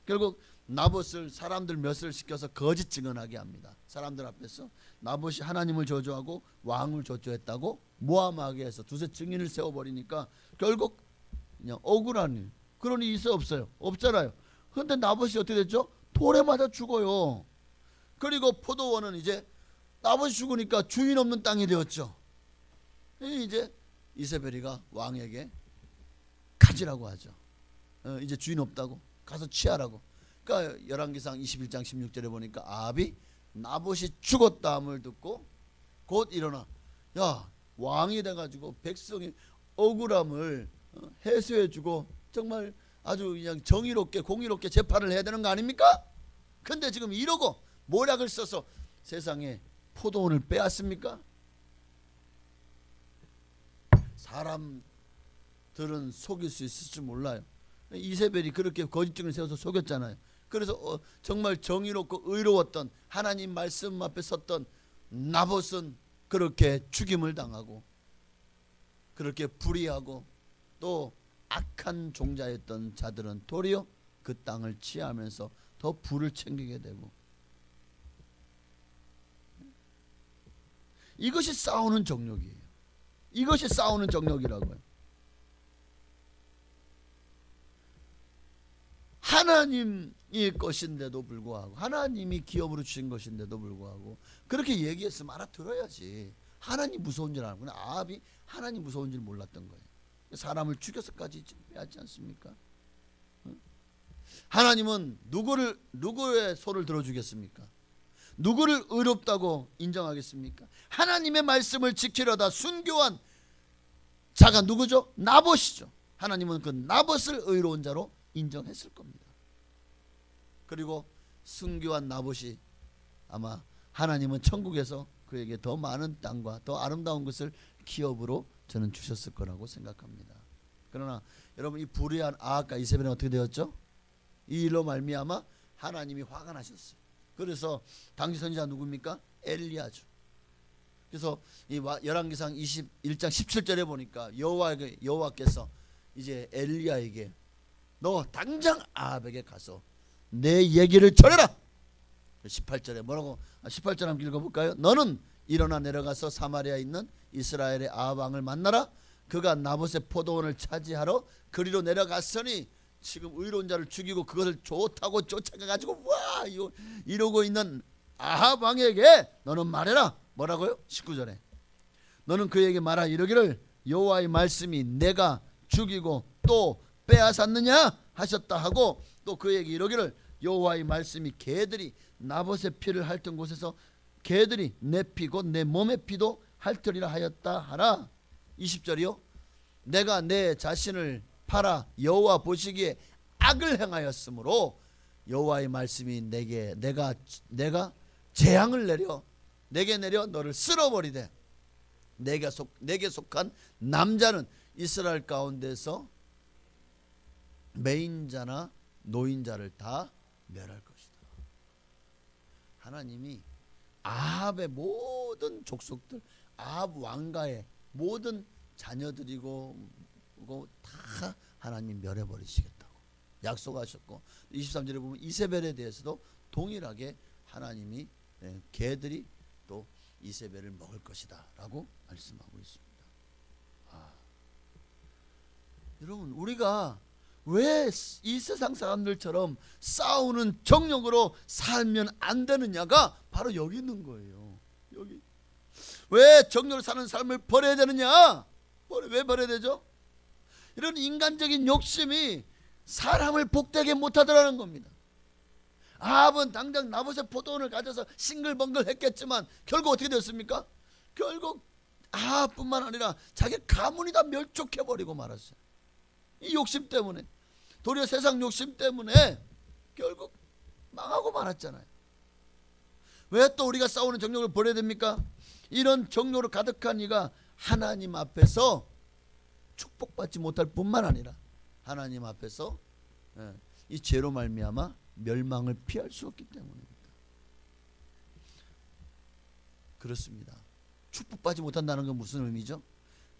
결국 나봇을 사람들 몇을 시켜서 거짓 증언하게 합니다. 사람들 앞에서 나봇이 하나님을 저주하고 왕을 저주했다고 모함하게 해서 두세 증인을 세워버리니까 결국 그냥 억울한 일, 그런 일이 있어 없어요? 없잖아요. 그런데 나봇이 어떻게 됐죠? 돌에 맞아 죽어요. 그리고 포도원은 이제 나봇이 죽으니까 주인 없는 땅이 되었죠. 이제 이세벨이가 왕에게 가지라고 하죠. 이제 주인 없다고 가서 취하라고. 그러니까 열왕기상 21장 16절에 보니까 아합이 나봇이 죽었다 함을 듣고 곧 일어나, 야 왕이 돼가지고 백성이 억울함을 해소해주고 정말 아주 그냥 정의롭게 공의롭게 재판을 해야 되는 거 아닙니까? 근데 지금 이러고 모략을 써서 세상에 포도원을 빼앗습니까? 사람들은 속일 수 있을지 몰라요. 이세벨이 그렇게 거짓증을 세워서 속였잖아요. 그래서 정말 정의롭고 의로웠던 하나님 말씀 앞에 섰던 나봇은 그렇게 죽임을 당하고, 그렇게 불의하고 또 악한 종자였던 자들은 도리어 그 땅을 취하면서 더 부를 챙기게 되고, 이것이 싸우는 정욕이에요. 이것이 싸우는 정욕이라고요. 하나님이 것인데도 불구하고, 하나님이 기업으로 주신 것인데도 불구하고 그렇게 얘기했으면 알아들어야지. 하나님 무서운 줄 알고, 아합이 하나님 무서운 줄 몰랐던 거예요. 사람을 죽여서까지 빼앗지 않습니까? 하나님은 누구의 손을 들어주겠습니까? 누구를 의롭다고 인정하겠습니까? 하나님의 말씀을 지키려다 순교한 자가 누구죠? 나봇이죠. 하나님은 그 나봇을 의로운 자로 인정했을 겁니다. 그리고 순교한 나봇이 아마 하나님은 천국에서 그에게 더 많은 땅과 더 아름다운 것을 기업으로 저는 주셨을 거라고 생각합니다. 그러나 여러분, 이 불의한 아합과 이세벨은 어떻게 되었죠? 이 일로 말미암아 하나님이 화가 나셨어요. 그래서 당시 선지자 누굽니까? 엘리야죠. 그래서 이 열왕기상 21장 17절에 보니까 여호와께서 이제 엘리야에게 너 당장 아합에게 가서 내 얘기를 전해라. 18절에 뭐라고? 18절 한번 읽어볼까요? 너는 일어나 내려가서 사마리아에 있는 이스라엘의 아합 왕을 만나라. 그가 나봇의 포도원을 차지하러 그리로 내려갔으니 지금 의로운 자를 죽이고 그것을 좋다고 쫓아가가지고 와 이러고 있는 아합 왕에게 너는 말해라. 뭐라고요? 19절에 너는 그에게 말하 이르기를 여호와의 말씀이 내가 죽이고 또 빼앗았느냐 하셨다 하고, 또 그에게 이르기를 여호와의 말씀이 개들이 나봇의 피를 핥은 곳에서 개들이 내 피 곧 내 몸의 피도 핥으리라 하였다 하라. 20절이요. 내가 내 자신을 팔아 여호와 보시기에 악을 행하였으므로 여호와의 말씀이 내가 재앙을 내게 내려 너를 쓸어버리되 내게 속한 남자는 이스라엘 가운데서 매인자나 노인자를 다 멸할 것이다. 하나님이 아합의 모든 족속들, 아합 왕가의 모든 자녀들이고 다 하나님 멸해버리시겠다고 약속하셨고, 23절에 보면 이세벨에 대해서도 동일하게 하나님이 개들이 또 이세벨을 먹을 것이다 라고 말씀하고 있습니다. 여러분, 우리가 왜 이 세상 사람들처럼 싸우는 정욕으로 살면 안 되느냐가 바로 여기 있는 거예요. 여기 왜 정욕으로 사는 삶을 버려야 되느냐? 왜 버려야 되죠? 이런 인간적인 욕심이 사람을 복되게 못하더라는 겁니다. 아합은 당장 나봇의 포도원을 가져서 싱글벙글 했겠지만 결국 어떻게 됐습니까? 결국 아합뿐만 아니라 자기 가문이 다 멸족해버리고 말았어요. 이 욕심 때문에, 도리어 세상 욕심 때문에 결국 망하고 말았잖아요. 왜 또 우리가 싸우는 정욕을 버려야 됩니까? 이런 정욕으로 가득한 이가 하나님 앞에서 축복받지 못할 뿐만 아니라 하나님 앞에서 이 죄로 말미암아 멸망을 피할 수 없기 때문입니다. 그렇습니다. 축복받지 못한다는 건 무슨 의미죠?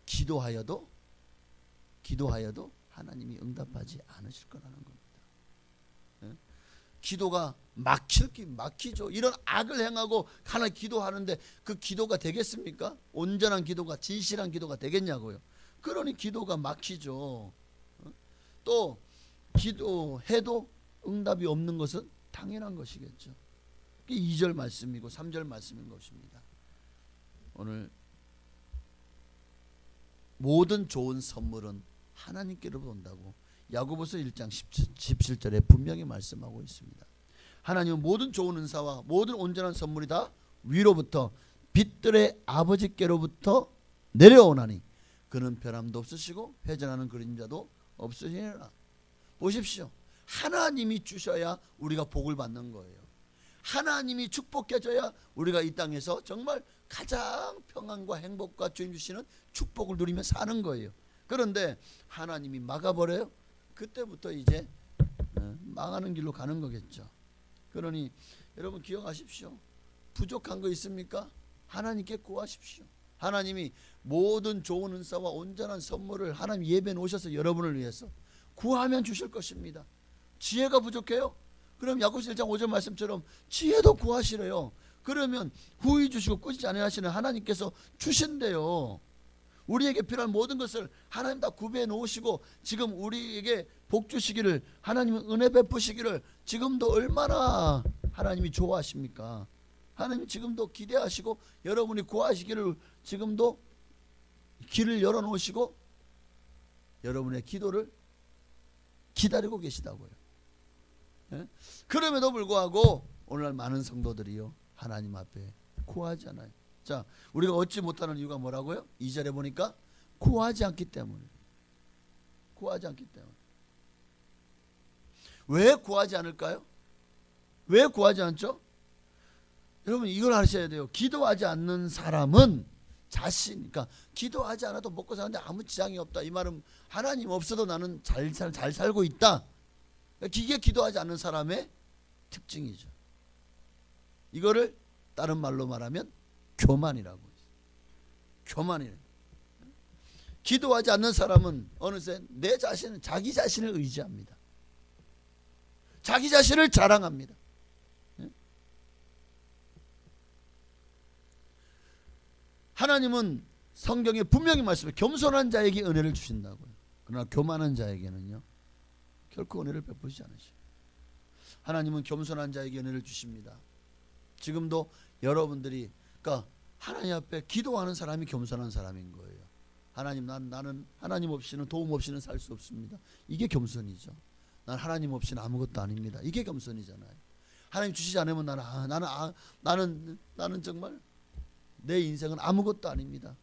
기도하여도 하나님이 응답하지 않으실 거라는 겁니다. 기도가 막히죠. 이런 악을 행하고 하나님 기도하는데 그 기도가 되겠습니까? 온전한 기도가, 진실한 기도가 되겠냐고요. 그러니 기도가 막히죠. 또 기도해도 응답이 없는 것은 당연한 것이겠죠. 이게 2절 말씀이고 3절 말씀인 것입니다. 오늘 모든 좋은 선물은 하나님께로부터 온다고 야고보서 1장 17절에 분명히 말씀하고 있습니다. 하나님은 모든 좋은 은사와 모든 온전한 선물이 다 위로부터 빛들의 아버지께로부터 내려오나니 그는 변함도 없으시고 회전하는 그림자도 없으시니라. 보십시오. 하나님이 주셔야 우리가 복을 받는 거예요. 하나님이 축복해줘야 우리가 이 땅에서 정말 가장 평안과 행복과 주님 주시는 축복을 누리며 사는 거예요. 그런데 하나님이 막아버려요. 그때부터 이제 망하는 길로 가는 거겠죠. 그러니 여러분 기억하십시오. 부족한 거 있습니까? 하나님께 구하십시오. 하나님이 모든 좋은 은사와 온전한 선물을 하나님 예배에 놓으셔서 여러분을 위해서 구하면 주실 것입니다. 지혜가 부족해요? 그럼 야고보서 1장 5절 말씀처럼 지혜도 구하시래요. 그러면 후히 주시고 꾸짖지 아니하시는 하나님께서 주신대요. 우리에게 필요한 모든 것을 하나님 다 구비해 놓으시고 지금 우리에게 복 주시기를, 하나님은 은혜 베푸시기를 지금도 얼마나 하나님이 좋아하십니까? 하나님 지금도 기대하시고 여러분이 구하시기를 지금도 길을 열어놓으시고 여러분의 기도를 기다리고 계시다고요. 그럼에도 불구하고 오늘날 많은 성도들이요 하나님 앞에 구하지 않아요. 자, 우리가 얻지 못하는 이유가 뭐라고요? 2절에 보니까 구하지 않기 때문에. 구하지 않기 때문에. 왜 구하지 않을까요? 왜 구하지 않죠? 여러분 이걸 아셔야 돼요. 기도하지 않는 사람은 그러니까 기도하지 않아도 먹고 사는데 아무 지장이 없다. 이 말은 하나님 없어도 나는 잘 살고 있다. 이게 기도하지 않는 사람의 특징이죠. 이거를 다른 말로 말하면 교만이라고 했어요. 교만이에요. 기도하지 않는 사람은 어느새 자기 자신을 의지합니다. 자기 자신을 자랑합니다. 하나님은 성경에 분명히 말씀해 겸손한 자에게 은혜를 주신다고요. 그러나 교만한 자에게는요 결코 은혜를 베푸시지 않으셔요. 하나님은 겸손한 자에게 은혜를 주십니다. 지금도 여러분들이 그러니까 하나님 앞에 기도하는 사람이 겸손한 사람인 거예요. 하나님 나는 하나님 없이는 도움 없이는 살 수 없습니다. 이게 겸손이죠. 난 하나님 없이는 아무것도 아닙니다. 이게 겸손이잖아요. 하나님 주시지 않으면 나는 정말 내 인생은 아무것도 아닙니다.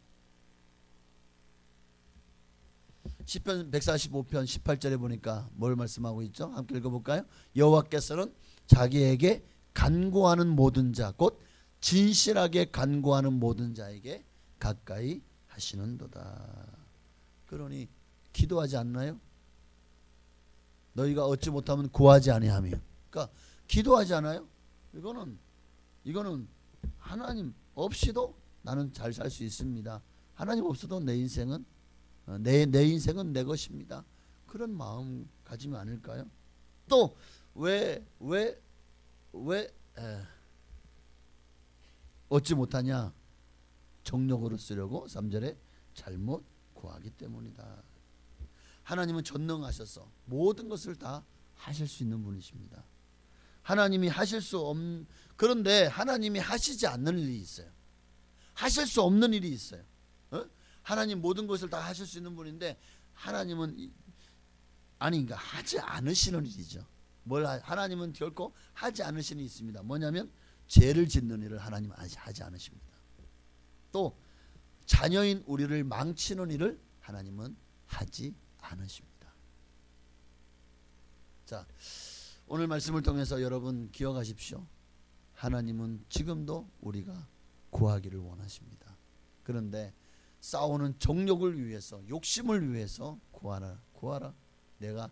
시편 145편 18절에 보니까 뭘 말씀하고 있죠? 함께 읽어볼까요? 여호와께서는 자기에게 간구하는 모든 자 곧 진실하게 간구하는 모든 자에게 가까이 하시는도다. 그러니 기도하지 않나요? 너희가 얻지 못하면 구하지 아니하며. 그러니까 기도하지 않아요? 이거는 하나님 없이도 나는 잘 살 수 있습니다. 하나님 없어도 내 인생은 내 인생은 내 것입니다. 그런 마음 가지면 않을까요? 또 왜 얻지 못하냐? 정욕으로 쓰려고 3절에 잘못 구하기 때문이다. 하나님은 전능하셔서 모든 것을 다 하실 수 있는 분이십니다. 하나님이 하실 수 없는, 그런데 하나님이 하시지 않는 일이 있어요. 하실 수 없는 일이 있어요. 하나님 모든 것을 다 하실 수 있는 분인데 하나님은 그러니까 하지 않으시는 일이죠. 하나님은 결코 하지 않으시는 일이 있습니다. 뭐냐면 죄를 짓는 일을 하나님은 하지 않으십니다. 또 자녀인 우리를 망치는 일을 하나님은 하지 않으십니다. 자, 오늘 말씀을 통해서 여러분 기억하십시오. 하나님은 지금도 우리가 구하기를 원하십니다. 그런데 싸우는 정욕을 위해서, 욕심을 위해서 구하라. 내가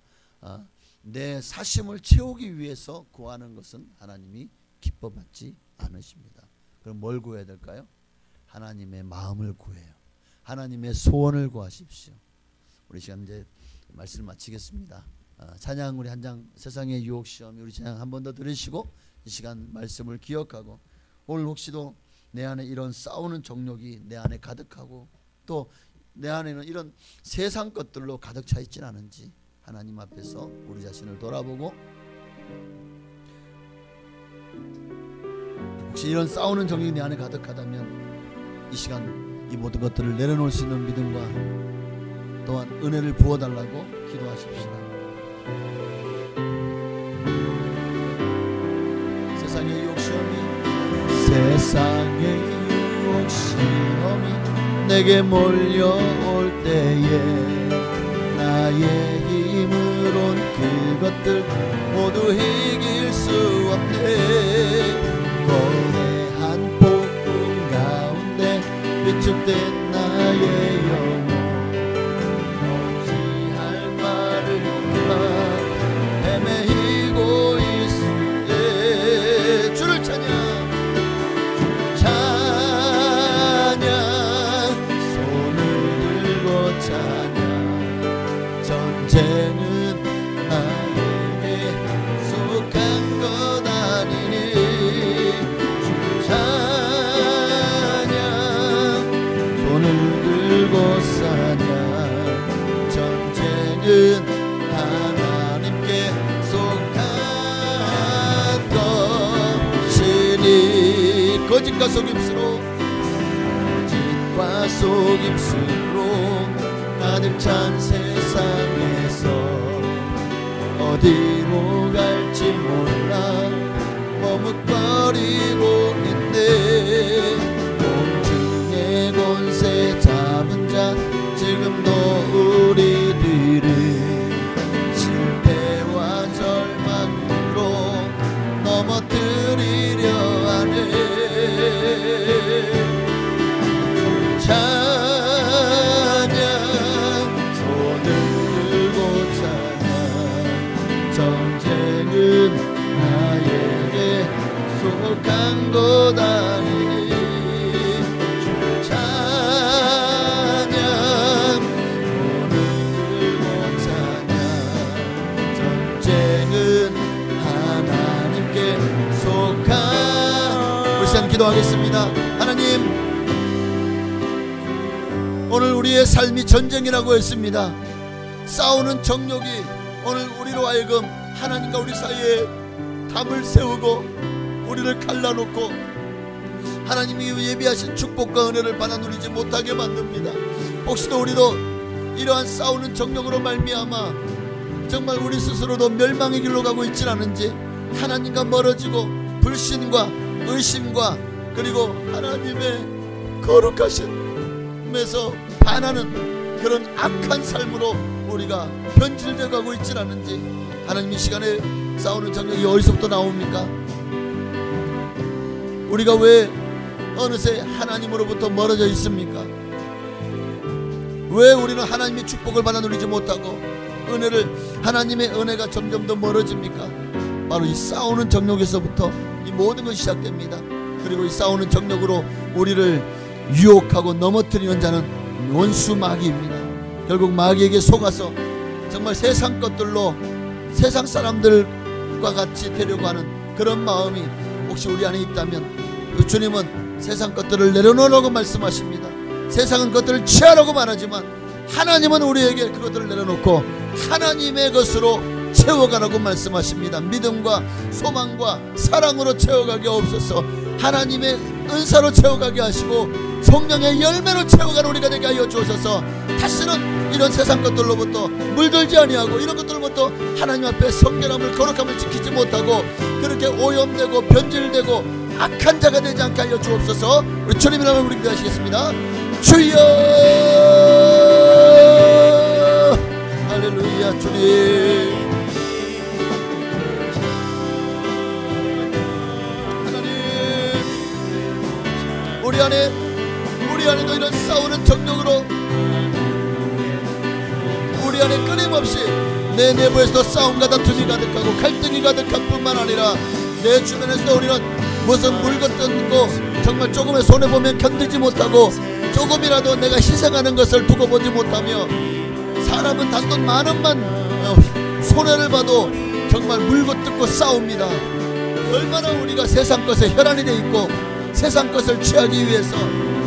내 사심을 채우기 위해서 구하는 것은 하나님이 기뻐받지 않으십니다. 그럼 뭘 구해야 될까요? 하나님의 마음을 구해요. 하나님의 소원을 구하십시오. 우리 시간 이제 말씀을 마치겠습니다. 찬양 우리 한 장, 세상의 유혹 시험, 우리 찬양 한 번 더 들으시고 이 시간 말씀을 기억하고, 오늘 혹시도 내 안에 이런 싸우는 정욕이 내 안에 가득하고 또 내 안에는 이런 세상 것들로 가득 차 있진 않은지 하나님 앞에서 우리 자신을 돌아보고, 혹시 이런 싸우는 정욕이 내 안에 가득하다면 이 시간 이 모든 것들을 내려놓을 수 있는 믿음과 또한 은혜를 부어달라고 기도하십시다. 세상의 유혹 시험이 내게 몰려올 때에 나의 힘으론 그것들 모두 이길 수 없네. 거대한 폭풍 가운데 위축된 나의 영혼, 어찌할 말을 몰라 헤매이고 있으네. 주를 찬양 손을 들고 찬양. 전쟁은 나에게 속한 것 아니니. 주 찬양 손을 들고 사냥. 전쟁은 하나님께 속한 것이니. 거짓과 속임수로 가득 찬 세상에서 어디로 갈지 몰라 머뭇거리고 있네. 공중의 권세 잡은 자 지금도 우리들을 실패와 절망으로 넘어뜨리려 하네. 찬양 손을 들고 찬양. 전쟁은 나에게 속한 것 아니니. 주 찬양 손을 들고 찬양. 전쟁은 하나님께 속한. 우리 시간 기도하겠습니다. 하나님, 오늘 우리의 삶이 전쟁이라고 했습니다. 싸우는 정욕이 오늘 우리로 하여금 하나님과 우리 사이에 담을 세우고 우리를 갈라놓고 하나님이 예비하신 축복과 은혜를 받아 누리지 못하게 만듭니다. 혹시도 우리도 이러한 싸우는 정욕으로 말미암아 정말 우리 스스로도 멸망의 길로 가고 있지 않은지, 하나님과 멀어지고 불신과 의심과 그리고 하나님의 거룩하신 에서 반하는 그런 악한 삶으로 우리가 변질되어 가고 있지 않은지, 하나님 이 시간에 싸우는 정욕이 어디서부터 나옵니까? 우리가 왜 어느새 하나님으로부터 멀어져 있습니까? 왜 우리는 하나님의 축복을 받아 누리지 못하고 하나님의 은혜가 점점 더 멀어집니까? 바로 이 싸우는 정욕에서부터 이 모든 것이 시작됩니다. 그리고 이 싸우는 정욕으로 우리를 유혹하고 넘어뜨리는 자는 원수 마귀입니다. 결국 마귀에게 속아서 정말 세상 것들로 세상 사람들과 같이 되려고 하는 그런 마음이 혹시 우리 안에 있다면, 주님은 세상 것들을 내려놓으라고 말씀하십니다. 세상은 것들을 취하라고 말하지만 하나님은 우리에게 그것들을 내려놓고 하나님의 것으로 채워가라고 말씀하십니다. 믿음과 소망과 사랑으로 채워가게 없어서 하나님의 은사로 채워가게 하시고 성령의 열매로 채워가는 우리가 되게 하여 주옵소서. 다시는 이런 세상 것들로부터 물들지 아니하고 이런 것들로부터 하나님 앞에 성결함을 거룩함을 지키지 못하고 그렇게 오염되고 변질되고 악한 자가 되지 않게 하여 주옵소서. 우리 주님 이름으로 우리 기도하시겠습니다. 주여, 할렐루야. 주님, 하나님 우리 안에도 이런 싸우는 정욕으로 우리 안에 끊임없이 내 내부에서도 싸움과 다툼이 가득하고 갈등이 가득한 뿐만 아니라 내 주변에서도 우리는 무슨 물건 뜯고 정말 조금의 손해보면 견디지 못하고 조금이라도 내가 희생하는 것을 두고 보지 못하며 사람은 단돈 10,000원만 손해를 봐도 정말 물고 뜯고 싸웁니다. 얼마나 우리가 세상 것에 혈안이 돼 있고 세상 것을 취하기 위해서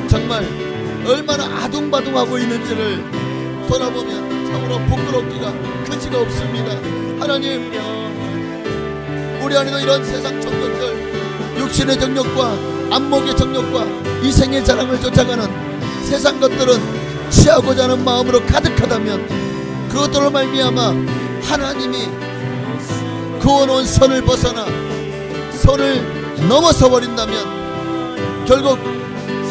정말 얼마나 아둥바둥하고 있는지를 돌아보면 참으로 부끄럽기가 그지가 없습니다. 하나님, 우리 안에도 이런 세상 정욕들, 육신의 정욕과 안목의 정욕과 이생의 자랑을 쫓아가는 세상 것들은 취하고자 하는 마음으로 가득하다면 그것들로 말미암아 하나님이 그어놓은 선을 벗어나 선을 넘어서 버린다면 결국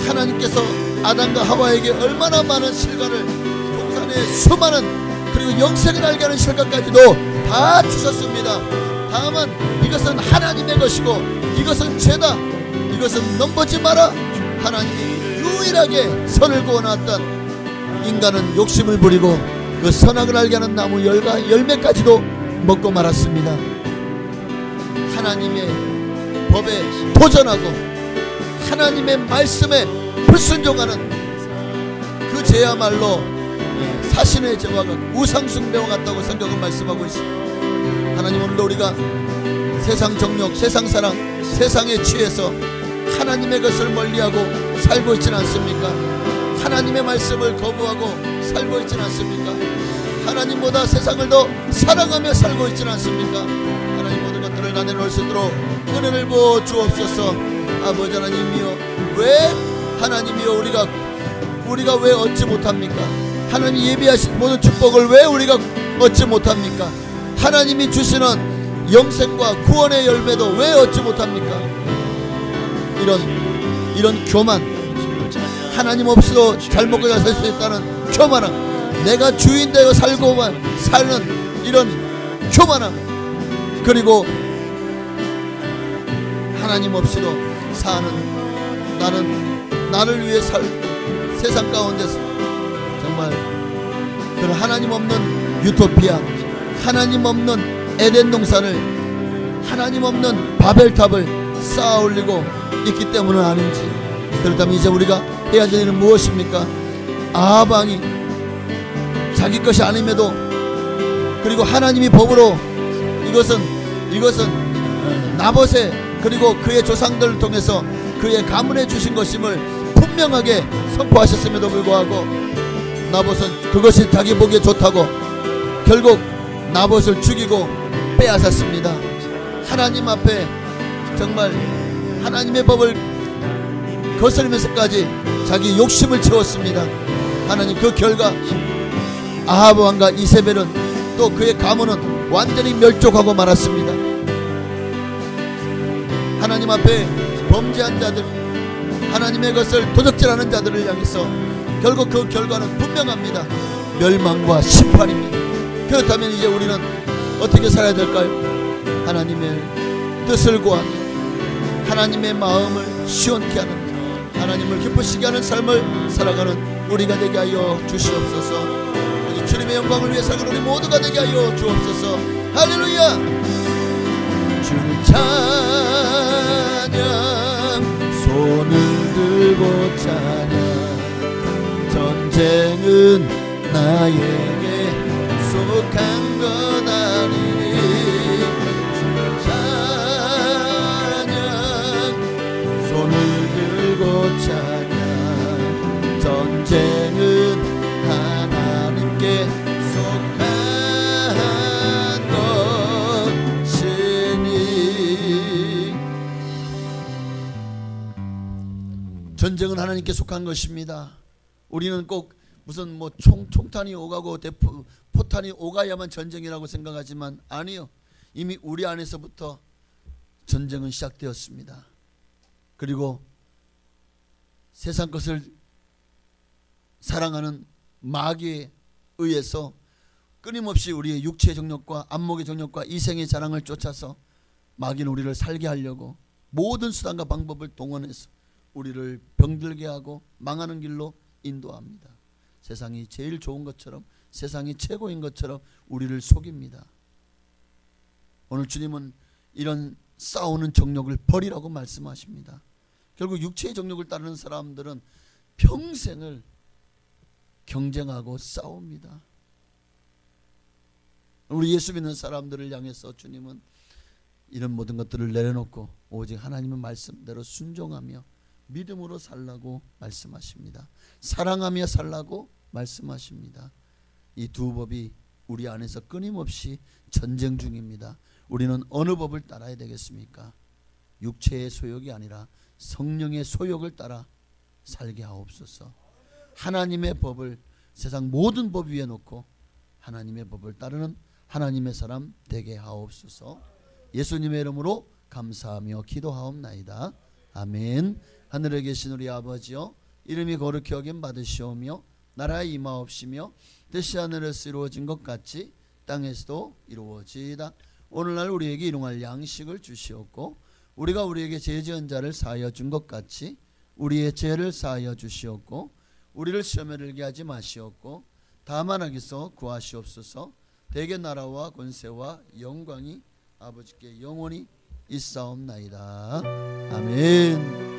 하나님께서 아담과 하와에게 얼마나 많은 실과를 동산의 수많은 그리고 영생을 알게 하는 실과까지도 다 주셨습니다. 다만 이것은 하나님의 것이고 이것은 죄다, 이것은 넘보지 마라. 하나님이 유일하게 선을 구워놨던 인간은 욕심을 부리고 그 선악을 알게 하는 나무 열매까지도 먹고 말았습니다. 하나님의 법에 도전하고 하나님의 말씀에 불순종하는 그 죄야말로 사신의 죄와 우상숭배와 같다고 성경은 말씀하고 있습니다. 하나님, 오늘도 우리가 세상 정욕, 세상 사랑, 세상에 취해서 하나님의 것을 멀리하고 살고 있지는 않습니까? 하나님의 말씀을 거부하고 살고 있지는 않습니까? 하나님보다 세상을 더 사랑하며 살고 있지는 않습니까? 하나님, 모든 것들을 다 내놓을 수 있도록 은혜를 부어 주옵소서. 아버지 하나님이여, 왜 하나님이여 우리가 왜 얻지 못합니까? 하나님 예비하신 모든 축복을 왜 우리가 얻지 못합니까? 하나님이 주시는 영생과 구원의 열매도 왜 얻지 못합니까? 이런 교만, 하나님 없이도 잘 먹고 잘 살 수 있다는 교만함, 내가 주인 되어 살고만 사는 이런 교만함, 그리고 하나님 없이도 사는 나를 위해 살 세상 가운데서 정말 그런 하나님 없는 유토피아, 하나님 없는 에덴 동산을, 하나님 없는 바벨탑을 쌓아 올리고 있기 때문은 아닌지. 그렇다면 이제 우리가 해야 될 일은 무엇입니까? 아합 왕이 자기 것이 아님에도, 그리고 하나님이 법으로 이것은 나봇의 그리고 그의 조상들을 통해서 그의 가문에 주신 것임을 분명하게 선포하셨음에도 불구하고 나봇은 그것이 자기 보기에 좋다고 결국 나봇을 죽이고 빼앗았습니다. 하나님 앞에 정말 하나님의 법을 거스르면서까지 자기 욕심을 채웠습니다. 하나님, 그 결과 아합 왕과 이세벨은 또 그의 가문은 완전히 멸족하고 말았습니다. 하나님 앞에 범죄한 자들, 하나님의 것을 도적질하는 자들을 향해서 결국 그 결과는 분명합니다. 멸망과 심판입니다. 그렇다면 이제 우리는 어떻게 살아야 될까요? 하나님의 뜻을 구하며 하나님의 마음을 시원케 하는, 하나님을 기쁘시게 하는 삶을 살아가는 우리가 되게 하여 주시옵소서. 주님의 영광을 위해 살아가는 우리 모두가 되게 하여 주옵소서. 할렐루야. 주를 찬양, 손을 들고 찬양. 전쟁은 나에게 속한 것 아니니. 주를 찬양, 손을 들고 찬양. 전쟁은 하나님께 속한 것이니. 전쟁은 하나님께 속한 것입니다. 우리는 꼭 무슨 뭐 총탄이 오가고 포탄이 오가야만 전쟁이라고 생각하지만 아니요, 이미 우리 안에서부터 전쟁은 시작되었습니다. 그리고 세상 것을 사랑하는 마귀에 의해서 끊임없이 우리의 육체의 정욕과 안목의 정욕과 이생의 자랑을 쫓아서 마귀는 우리를 살게 하려고 모든 수단과 방법을 동원해서 우리를 병들게 하고 망하는 길로 인도합니다. 세상이 제일 좋은 것처럼, 세상이 최고인 것처럼 우리를 속입니다. 오늘 주님은 이런 싸우는 정욕을 버리라고 말씀하십니다. 결국 육체의 정욕을 따르는 사람들은 평생을 경쟁하고 싸웁니다. 우리 예수 믿는 사람들을 향해서 주님은 이런 모든 것들을 내려놓고 오직 하나님의 말씀대로 순종하며 믿음으로 살라고 말씀하십니다. 사랑하며 살라고 말씀하십니다. 이 두 법이 우리 안에서 끊임없이 전쟁 중입니다. 우리는 어느 법을 따라야 되겠습니까? 육체의 소욕이 아니라 성령의 소욕을 따라 살게 하옵소서. 하나님의 법을 세상 모든 법 위에 놓고 하나님의 법을 따르는 하나님의 사람 되게 하옵소서. 예수님의 이름으로 감사하며 기도하옵나이다. 아멘. 하늘에 계신 우리 아버지여, 이름이 거룩히 여김 받으시오며 나라에 임하옵시며 뜻이 하늘에서 이루어진 것 같이 땅에서도 이루어지이다. 오늘날 우리에게 일용할 양식을 주시옵고 우리가 우리에게 죄 지은 자를 사하여 준 것 같이 우리의 죄를 사하여 주시옵고 우리를 시험에 들게 하지 마시옵고 다만 악에서 구하시옵소서. 대개 나라와 권세와 영광이 아버지께 영원히 있사옵나이다. 아멘.